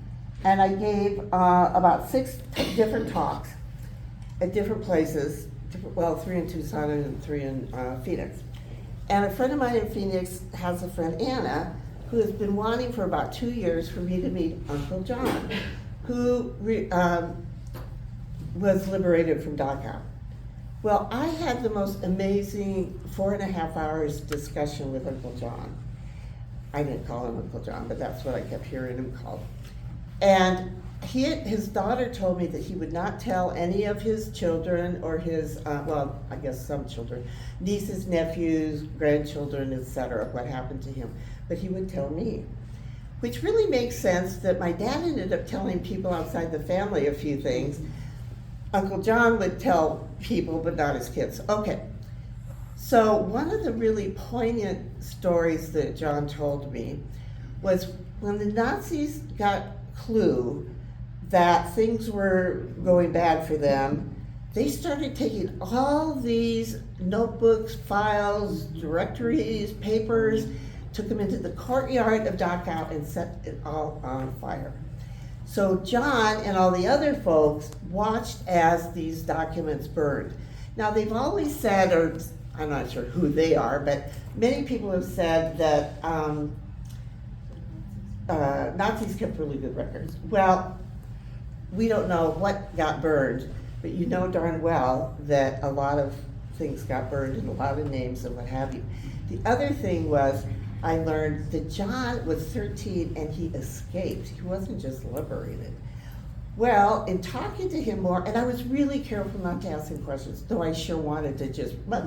and I gave about 6 different talks at different places, well, 3 in Tucson and 3 in Phoenix. And a friend of mine in Phoenix has a friend, Anna, who has been wanting for about 2 years for me to meet Uncle John, who was liberated from Dachau. Well, I had the most amazing 4.5 hours discussion with Uncle John. I didn't call him Uncle John, but that's what I kept hearing him called. And his daughter told me that he would not tell any of his children or his, well, I guess some children, nieces, nephews, grandchildren, etc., what happened to him. But he would tell me, which really makes sense that my dad ended up telling people outside the family a few things. Uncle John would tell people, but not his kids. Okay, so one of the really poignant stories that John told me was when the Nazis got clue that things were going bad for them, they started taking all these notebooks, files, directories, papers, took them into the courtyard of Dachau and set it all on fire. So John and all the other folks watched as these documents burned. Now they've always said, or I'm not sure who they are, but many people have said that Nazis kept really good records. Well, we don't know what got burned, but you know darn well that a lot of things got burned and a lot of names and what have you. The other thing was, I learned that John was 13 and he escaped. He wasn't just liberated. Well, in talking to him more, and I was really careful not to ask him questions, though I sure wanted to just, but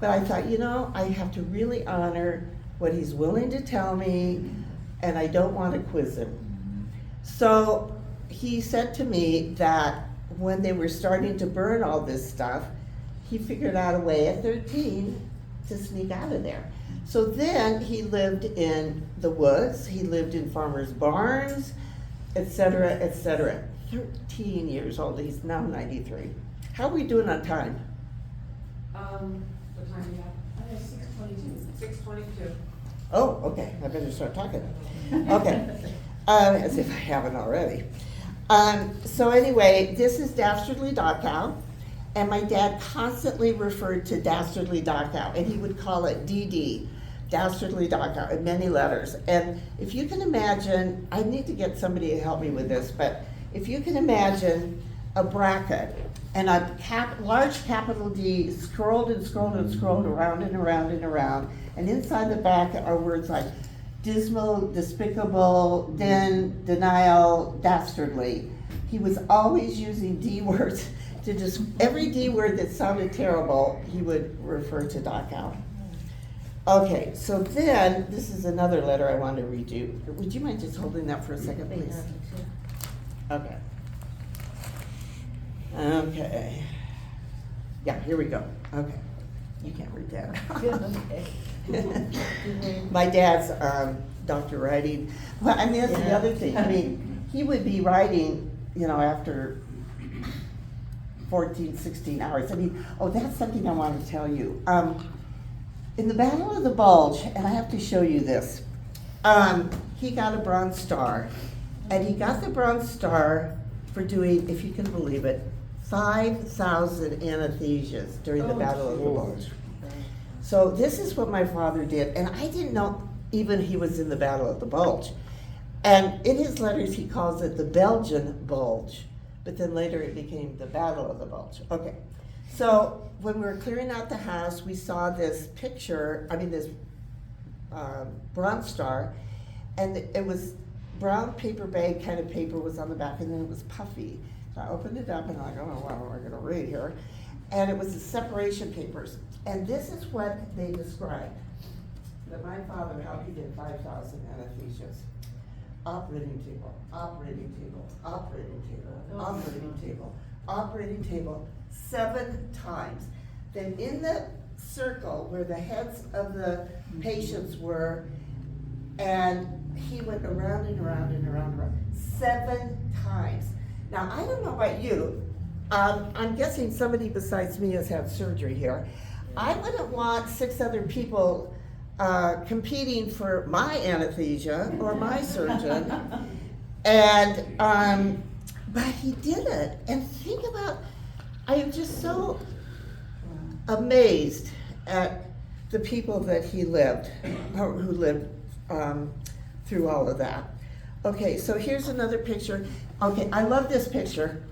I thought, you know, I have to really honor what he's willing to tell me, and I don't want to quiz him. So he said to me that when they were starting to burn all this stuff, he figured out a way at 13 to sneak out of there. So then he lived in the woods, he lived in farmers' barns, etc., etc. 13 years old, he's now 93. How are we doing on time? What time do you have? I have 6:22. 6:22. Oh, okay, I better start talking. Okay, as if I haven't already. So anyway, this is Dastardly Dachau, and my dad constantly referred to Dastardly Dachau, and he would call it DD. Dastardly Dachau, in many letters. And if you can imagine, I need to get somebody to help me with this, but if you can imagine a bracket and a large capital D scrolled and scrolled and scrolled around and around and around, and inside the back are words like dismal, despicable, denial, dastardly. He was always using D words to just, every D word that sounded terrible, he would refer to Dachau. Okay, so then, this is another letter I want to read you. Would you mind just holding that for a second, please? Okay. Okay. Yeah, here we go. Okay. You can't read that. My dad's doctor writing. Well, I mean, that's the other thing. I mean, he would be writing, you know, after 14, 16 hours. I mean, oh, that's something I want to tell you. In the Battle of the Bulge, and I have to show you this, he got a Bronze Star. And he got the Bronze Star for doing, if you can believe it, 5,000 anesthesias during the Battle of the Bulge. So this is what my father did, and I didn't know even he was in the Battle of the Bulge. And in his letters, he calls it the Belgian Bulge, but then later it became the Battle of the Bulge. Okay, so when we were clearing out the house, we saw this picture, this Bronze Star, and it was brown paper bag kind of paper was on the back, and then it was puffy. So I opened it up, and I'm like, oh, what am I gonna read here? And it was the separation papers. And this is what they described, that my father, how he did 5,000 anesthesias. Operating table, operating table, operating table, operating table, operating table, 7 times. Then in the circle where the heads of the patients were, and he went around and around and around and around, 7 times. Now, I don't know about you, I'm guessing somebody besides me has had surgery here. I wouldn't want 6 other people competing for my anesthesia or my surgeon. And, but he did it. And think about, I am just so amazed at the people that he lived, or who lived through all of that. Okay, so here's another picture. Okay, I love this picture,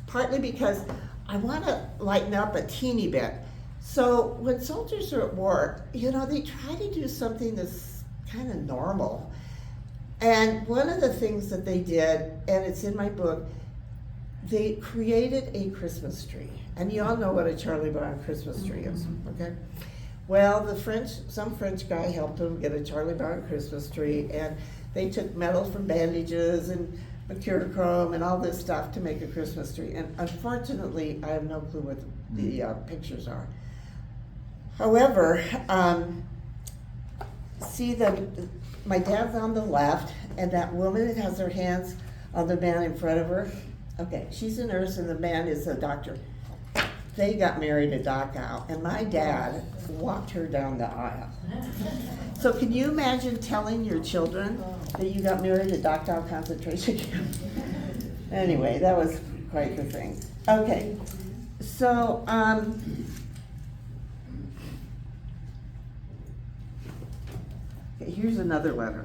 partly because I want to lighten up a teeny bit. So when soldiers are at war, you know, they try to do something that's kind of normal. And one of the things that they did, and it's in my book, they created a Christmas tree. And you all know what a Charlie Brown Christmas tree is, okay? Well, some French guy helped them get a Charlie Brown Christmas tree, and they took metal from bandages and mercurochrome and all this stuff to make a Christmas tree. And unfortunately, I have no clue what the pictures are. However, see my dad's on the left, and that woman that has her hands on the man in front of her. Okay, she's a nurse, and the man is a doctor. They got married at Dachau, and my dad walked her down the aisle. So can you imagine telling your children that you got married at Dachau concentration camp? Anyway, that was quite the thing. Okay, so okay, here's another letter.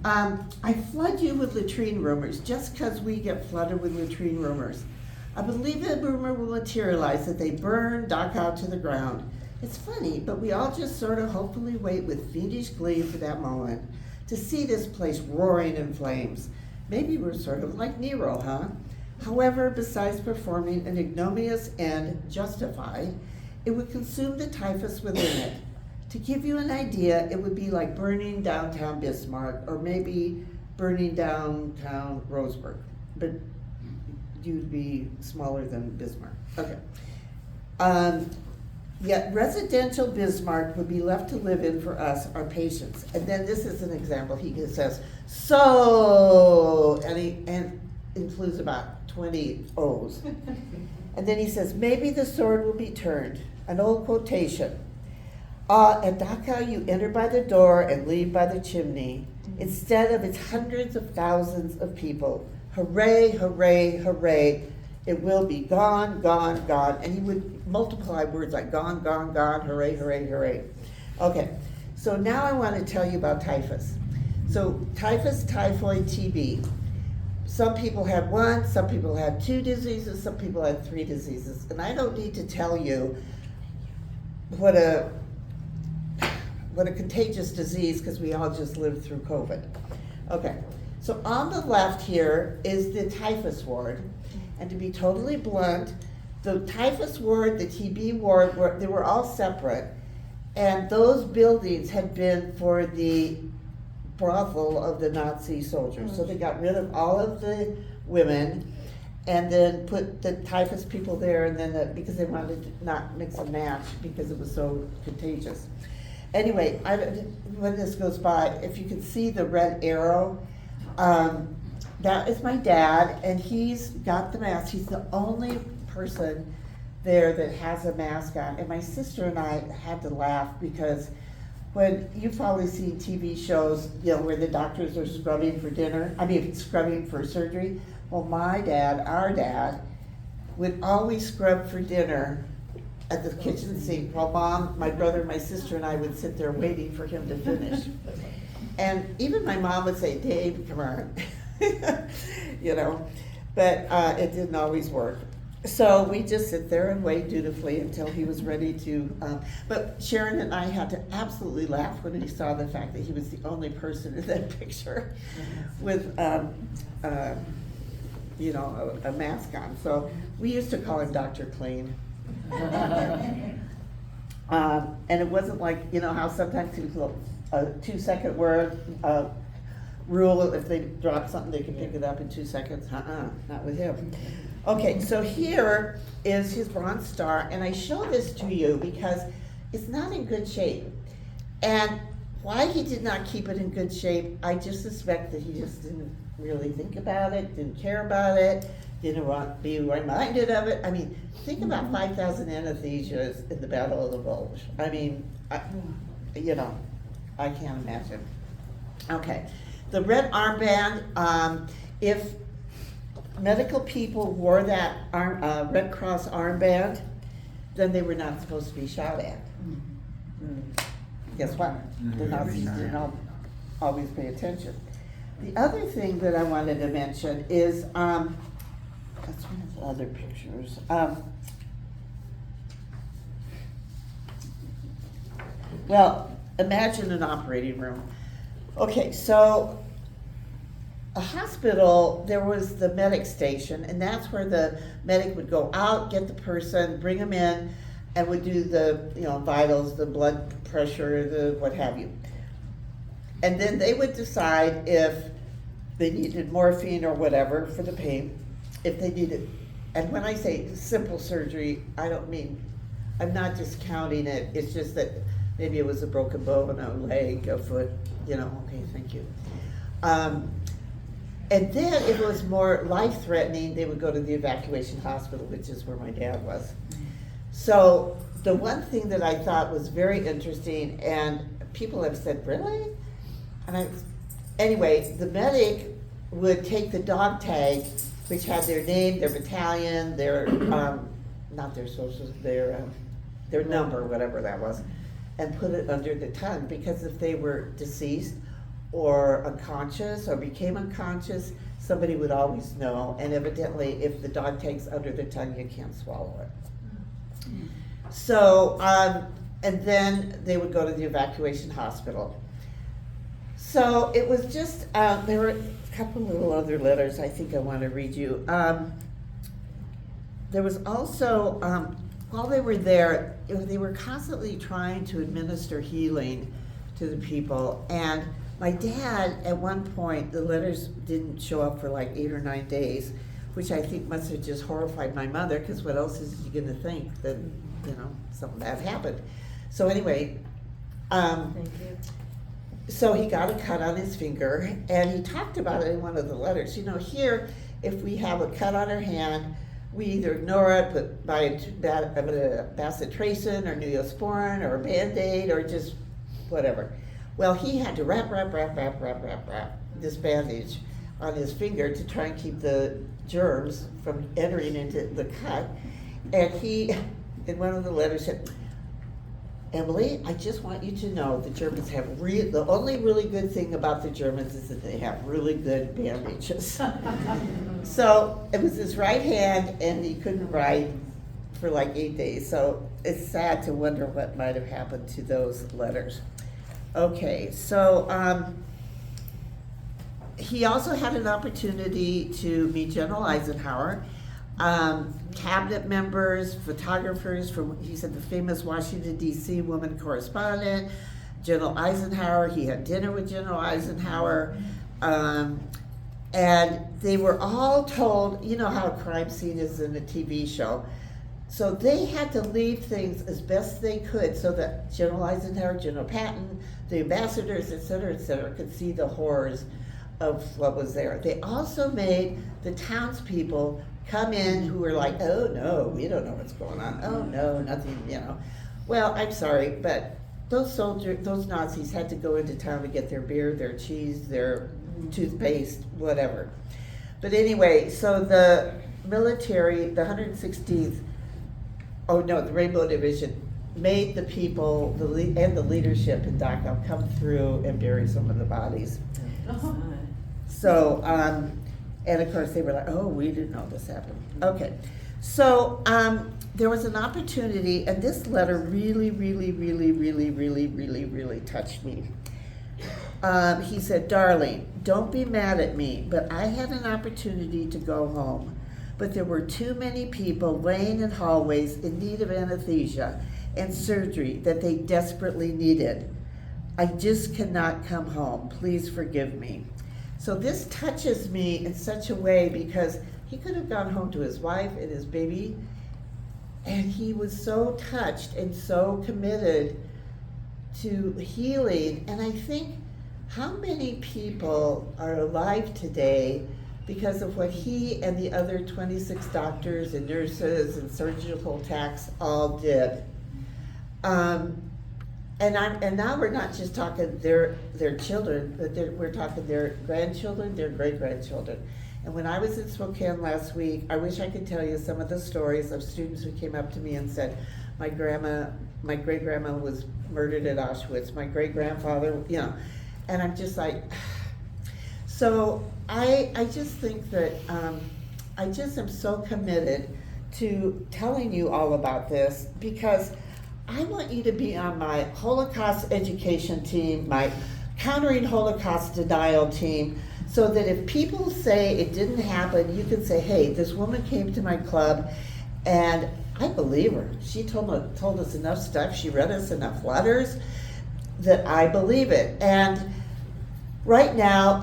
I flood you with latrine rumors just because we get flooded with latrine rumors. I believe a rumor will materialize that they burn Dachau to the ground. It's funny, but we all just sort of hopefully wait with fiendish glee for that moment to see this place roaring in flames. Maybe we're sort of like Nero, huh? However, besides performing an ignominious end justified, it would consume the typhus within it. To give you an idea, it would be like burning downtown Bismarck, or maybe burning downtown Roseburg, but you'd be smaller than Bismarck. Okay. Yet residential Bismarck would be left to live in for us, our patients. And then this is an example. He says, so, and includes about 20 O's. And then he says, maybe the sword will be turned. An old quotation. At Dachau, you enter by the door and leave by the chimney, instead of its hundreds of thousands of people. Hooray, hooray, hooray. It will be gone, gone, gone. And he would multiply words like gone, gone, gone, hooray, hooray, hooray. Okay, So now I want to tell you about typhus. So typhus, typhoid, TB. Some people had one, some people had two diseases, some people had three diseases. And I don't need to tell you what a contagious disease, because we all just lived through COVID. Okay, so on the left here is the typhus ward. And to be totally blunt, the typhus ward, the TB ward, they were all separate. And those buildings had been for the brothel of the Nazi soldiers. So they got rid of all of the women and then put the typhus people there, and then because they wanted to not mix and match because it was so contagious. Anyway, when this goes by, if you can see the red arrow, that is my dad, and he's got the mask. He's the only person there that has a mask on. And my sister and I had to laugh because when you've probably seen TV shows, where the doctors are scrubbing for surgery. Well, my dad, our dad, would always scrub for dinner at the kitchen sink while Mom, my brother, and my sister and I would sit there waiting for him to finish. And even my mom would say, Dave, come on, but it didn't always work. So we just sit there and wait dutifully until he was ready to, but Sharon and I had to absolutely laugh when we saw the fact that he was the only person in that picture with, a mask on. So we used to call him Dr. Clean. And it wasn't like, how sometimes people, a 2-second word, rule, if they drop something, they can pick it up in 2 seconds. Not with him. Okay, so here is his Bronze Star, and I show this to you because it's not in good shape. And why he did not keep it in good shape, I just suspect that he just didn't really think about it, didn't care about it, didn't want to be reminded of it. I mean, think about 5,000 anesthesias in the Battle of the Bulge. I mean, I can't imagine. Okay, the red armband, if medical people wore that Red Cross armband, then they were not supposed to be shot at. Guess what? The Nazis didn't always pay attention. The other thing that I wanted to mention is, that's one of the other pictures. Well, imagine an operating room. Okay, so a hospital, there was the medic station, and that's where the medic would go out, get the person, bring them in, and would do the vitals, the blood pressure, the what have you. And then they would decide if they needed morphine or whatever for the pain, if they needed, and when I say simple surgery, I'm not discounting it, it's just that maybe it was a broken bone, a leg, a foot, okay, thank you. And then if it was more life-threatening, they would go to the evacuation hospital, which is where my dad was. So the one thing that I thought was very interesting, and people have said, really? Anyway, the medic would take the dog tag, which had their name, their battalion, their, not their social, their number, whatever that was, and put it under the tongue, because if they were deceased or unconscious or became unconscious, somebody would always know, and evidently if the dog tag's under the tongue, you can't swallow it. So, and then they would go to the evacuation hospital. So it was just, there were a couple little other letters I think I want to read you. There was also, while they were there, they were constantly trying to administer healing to the people, and my dad, at one point, the letters didn't show up for like 8 or 9 days, which I think must have just horrified my mother, because what else is he gonna think that, something bad happened. So anyway, Thank you. so he got a cut on his finger, and he talked about it in one of the letters. Here, if we have a cut on our hand, we either ignore it, but buy bacitracin or Neosporin or a Band-Aid or just whatever. Well, he had to wrap this bandage on his finger to try and keep the germs from entering into the cut. And he, in one of the letters, said, Emily, I just want you to know the Germans have the only really good thing about the Germans is that they have really good bandages. So it was his right hand and he couldn't write for like 8 days. So it's sad to wonder what might have happened to those letters. Okay, so he also had an opportunity to meet General Eisenhower, cabinet members, photographers from, he said, the famous Washington, D.C. woman correspondent, General Eisenhower. He had dinner with General Eisenhower. And they were all told, you know how a crime scene is in a TV show. So they had to leave things as best they could so that General Eisenhower, General Patton, the ambassadors, et cetera, could see the horrors of what was there. They also made the townspeople come in who were like, oh no, we don't know what's going on. Oh no, nothing, you know. Well, I'm sorry, but those Nazis had to go into town to get their beer, their cheese, their toothpaste, whatever. But anyway, so the military, the 116th, the Rainbow Division, made the people and the leadership in Dachau come through and bury some of the bodies. So, and of course they were like, oh, we didn't know this happened. Okay, so there was an opportunity, and this letter really touched me. He said, darling, don't be mad at me, but I had an opportunity to go home. But there were too many people laying in hallways in need of anesthesia and surgery that they desperately needed. I just cannot come home. Please forgive me. So this touches me in such a way because he could have gone home to his wife and his baby, and he was so touched and so committed to healing. And I think, how many people are alive today because of what he and the other 26 doctors and nurses and surgical techs all did? And now we're not just talking their children, but we're talking their grandchildren, their great-grandchildren. And when I was in Spokane last week, I wish I could tell you some of the stories of students who came up to me and said, my great-grandma was murdered at Auschwitz, my great-grandfather, you know. And I'm just like, so I just think that I just am so committed to telling you all about this because I want you to be on my Holocaust education team, my countering Holocaust denial team, so that if people say it didn't happen, you can say, hey, this woman came to my club and I believe her. She told us enough stuff, she read us enough letters that I believe it. And right now,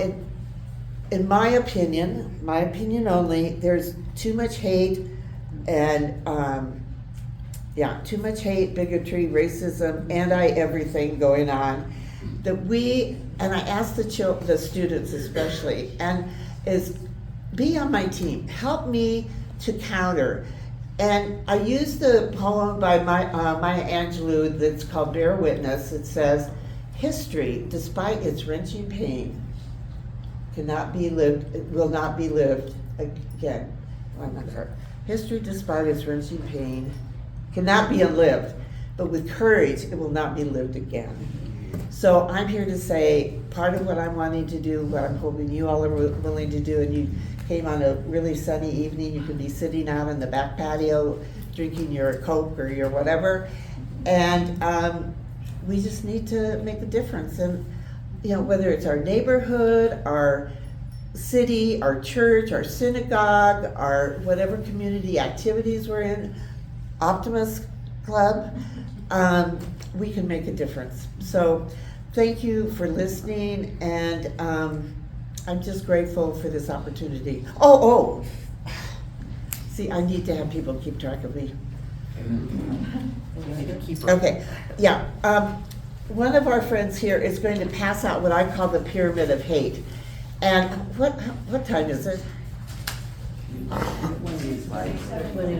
in my opinion only, there's too much hate and too much hate, bigotry, racism, anti-everything going on, that and I ask the students especially, be on my team, help me to counter. And I use the poem by Maya Angelou that's called Bear Witness. It says, history, despite its wrenching pain, will not be lived again. I'm not sure. History, despite its wrenching pain, cannot be unlived, but with courage, it will not be lived again. So I'm here to say, part of what I'm wanting to do, what I'm hoping you all are willing to do, and you came on a really sunny evening, you could be sitting out in the back patio, drinking your Coke or your whatever, and we just need to make a difference. And you know, whether it's our neighborhood, our city, our church, our synagogue, our whatever community activities we're in, Optimist Club, we can make a difference. So thank you for listening, and I'm just grateful for this opportunity. See, I need to have people keep track of me. Okay, yeah. One of our friends here is going to pass out what I call the pyramid of hate. And what time is it? 20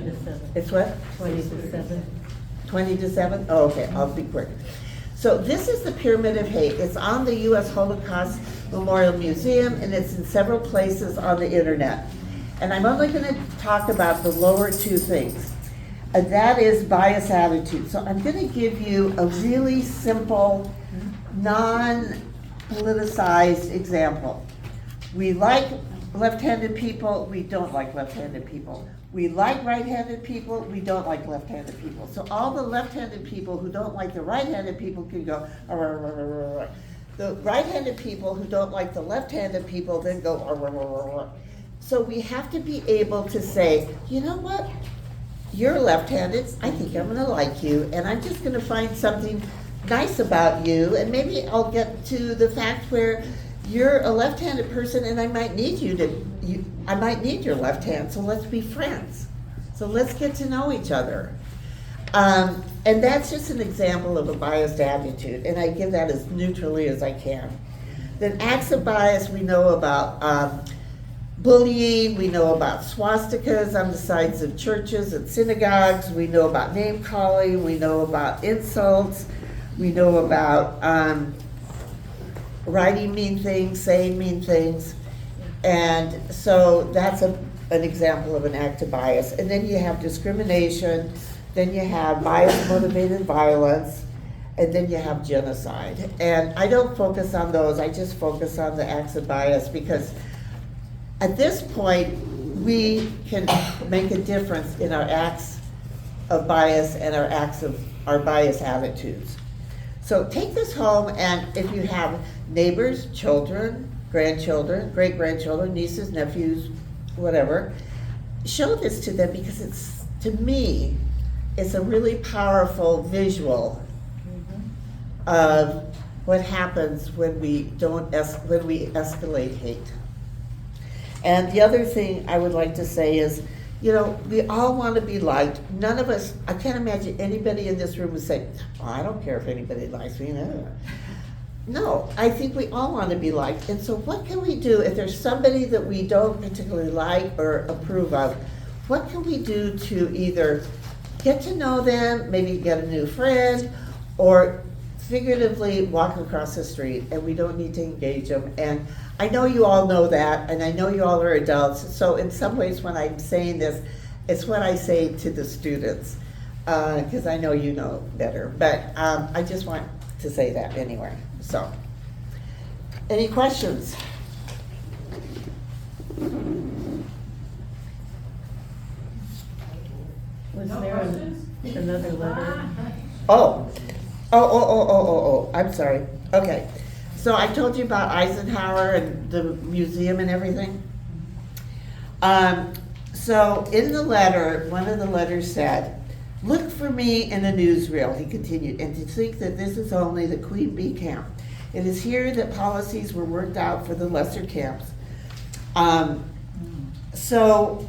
to 7. It's what? 20 to 7. 20 to 7? Oh, okay, I'll be quick. So this is the Pyramid of Hate. It's on the U.S. Holocaust Memorial Museum, and it's in several places on the internet. And I'm only going to talk about the lower two things. That is bias attitude. So I'm gonna give you a really simple, non-politicized example. We like left-handed people, we don't like left-handed people. We like right-handed people, we don't like left-handed people. So all the left-handed people who don't like the right-handed people can go, "Arr, arr, arr, arr, arr." The right-handed people who don't like the left-handed people then go, "Arr, arr, arr, arr." So we have to be able to say, you know what? You're left-handed, I think I'm gonna like you, and I'm just gonna find something nice about you, and maybe I'll get to the fact where you're a left-handed person and I might need I might need your left hand, so let's be friends. So let's get to know each other. And that's just an example of a biased attitude, and I give that as neutrally as I can. Then acts of bias, we know about bullying, we know about swastikas on the sides of churches and synagogues, we know about name calling, we know about insults, we know about writing mean things, saying mean things. And so that's an example of an act of bias. And then you have discrimination, then you have bias-motivated violence, and then you have genocide. And I don't focus on those, I just focus on the acts of bias because at this point, we can make a difference in our acts of bias and our bias attitudes. So take this home, and if you have neighbors, children, grandchildren, great-grandchildren, nieces, nephews, whatever, show this to them because it's, to me, it's a really powerful visual of what happens when we escalate hate. And the other thing I would like to say is, you know, we all want to be liked. None of us, I can't imagine anybody in this room would say, oh, I don't care if anybody likes me. No, I think we all want to be liked. And so what can we do if there's somebody that we don't particularly like or approve of? What can we do to either get to know them, maybe get a new friend, or figuratively walk across the street and we don't need to engage them? And I know you all know that, and I know you all are adults, so in some ways when I'm saying this, it's what I say to the students, because I know you know better, but I just want to say that anyway. So, any questions? Was there another letter? Oh, I'm sorry. Okay. So I told you about Eisenhower and the museum and everything. So in the letter, one of the letters said, "Look for me in a newsreel," he continued, "and to think that this is only the Queen Bee camp. It is here that policies were worked out for the lesser camps." So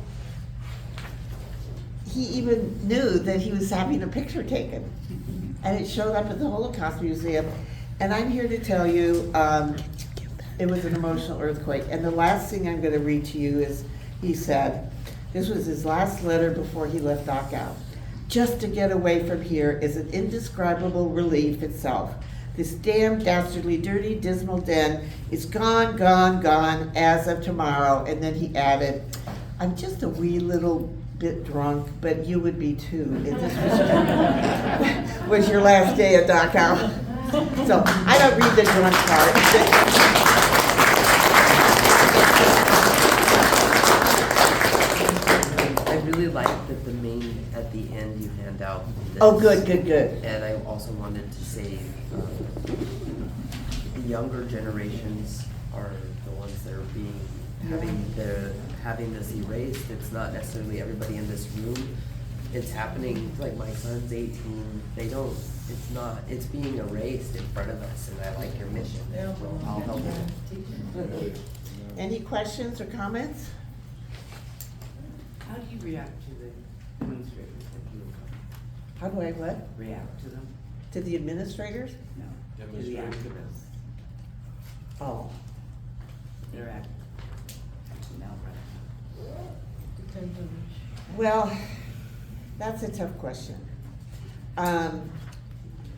he even knew that he was having a picture taken, and it showed up at the Holocaust Museum. And I'm here to tell you, it was an emotional earthquake. And the last thing I'm going to read to you is, he said, this was his last letter before he left Dachau. "Just to get away from here is an indescribable relief itself. This damn, dastardly, dirty, dismal den is gone, gone, gone as of tomorrow." And then he added, "I'm just a wee little bit drunk, but you would be too if this was your last day at Dachau." So I don't read the drunk part. I really like that the main, at the end, you hand out this. Oh, good. And I also wanted to say, the younger generations are the ones that are having this erased. It's not necessarily everybody in this room. It's happening, like my son's 18, it's being erased in front of us, and I like your mission. So I'll help you. Any questions or comments? How do you react to the administrators that you How do I what? react to them? To the administrators? No, to the activists. Oh. They're acting. No, right. Depends on Well, that's a tough question.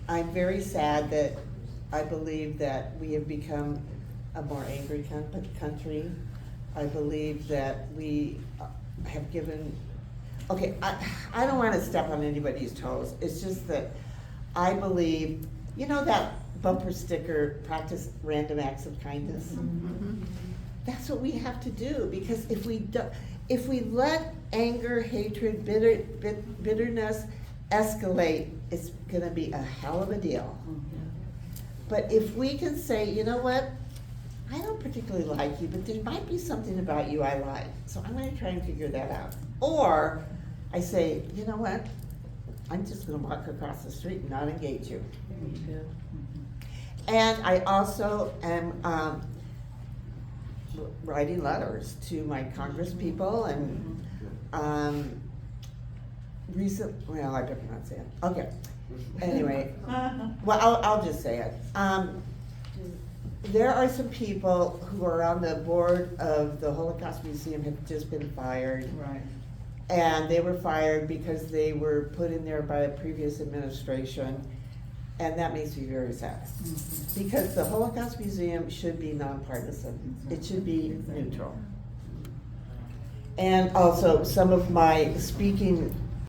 I'm very sad that I believe that we have become a more angry country. I believe that we have given, okay, I don't wanna step on anybody's toes, it's just that I believe, you know that bumper sticker, practice random acts of kindness? That's what we have to do, because if we let anger, hatred, bitterness escalate, it's gonna be a hell of a deal. But if we can say, you know what, I don't particularly like you, but there might be something about you I like, so I'm gonna try and figure that out. Or I say, you know what, I'm just gonna walk across the street and not engage you. And I also am writing letters to my Congress people and well, I better not say it. Okay. Anyway, well, I'll just say it. There are some people who are on the board of the Holocaust Museum have just been fired. Right. And they were fired because they were put in there by a previous administration. And that makes me very sad. Because the Holocaust Museum should be nonpartisan. It should be neutral. And also, some of my speaking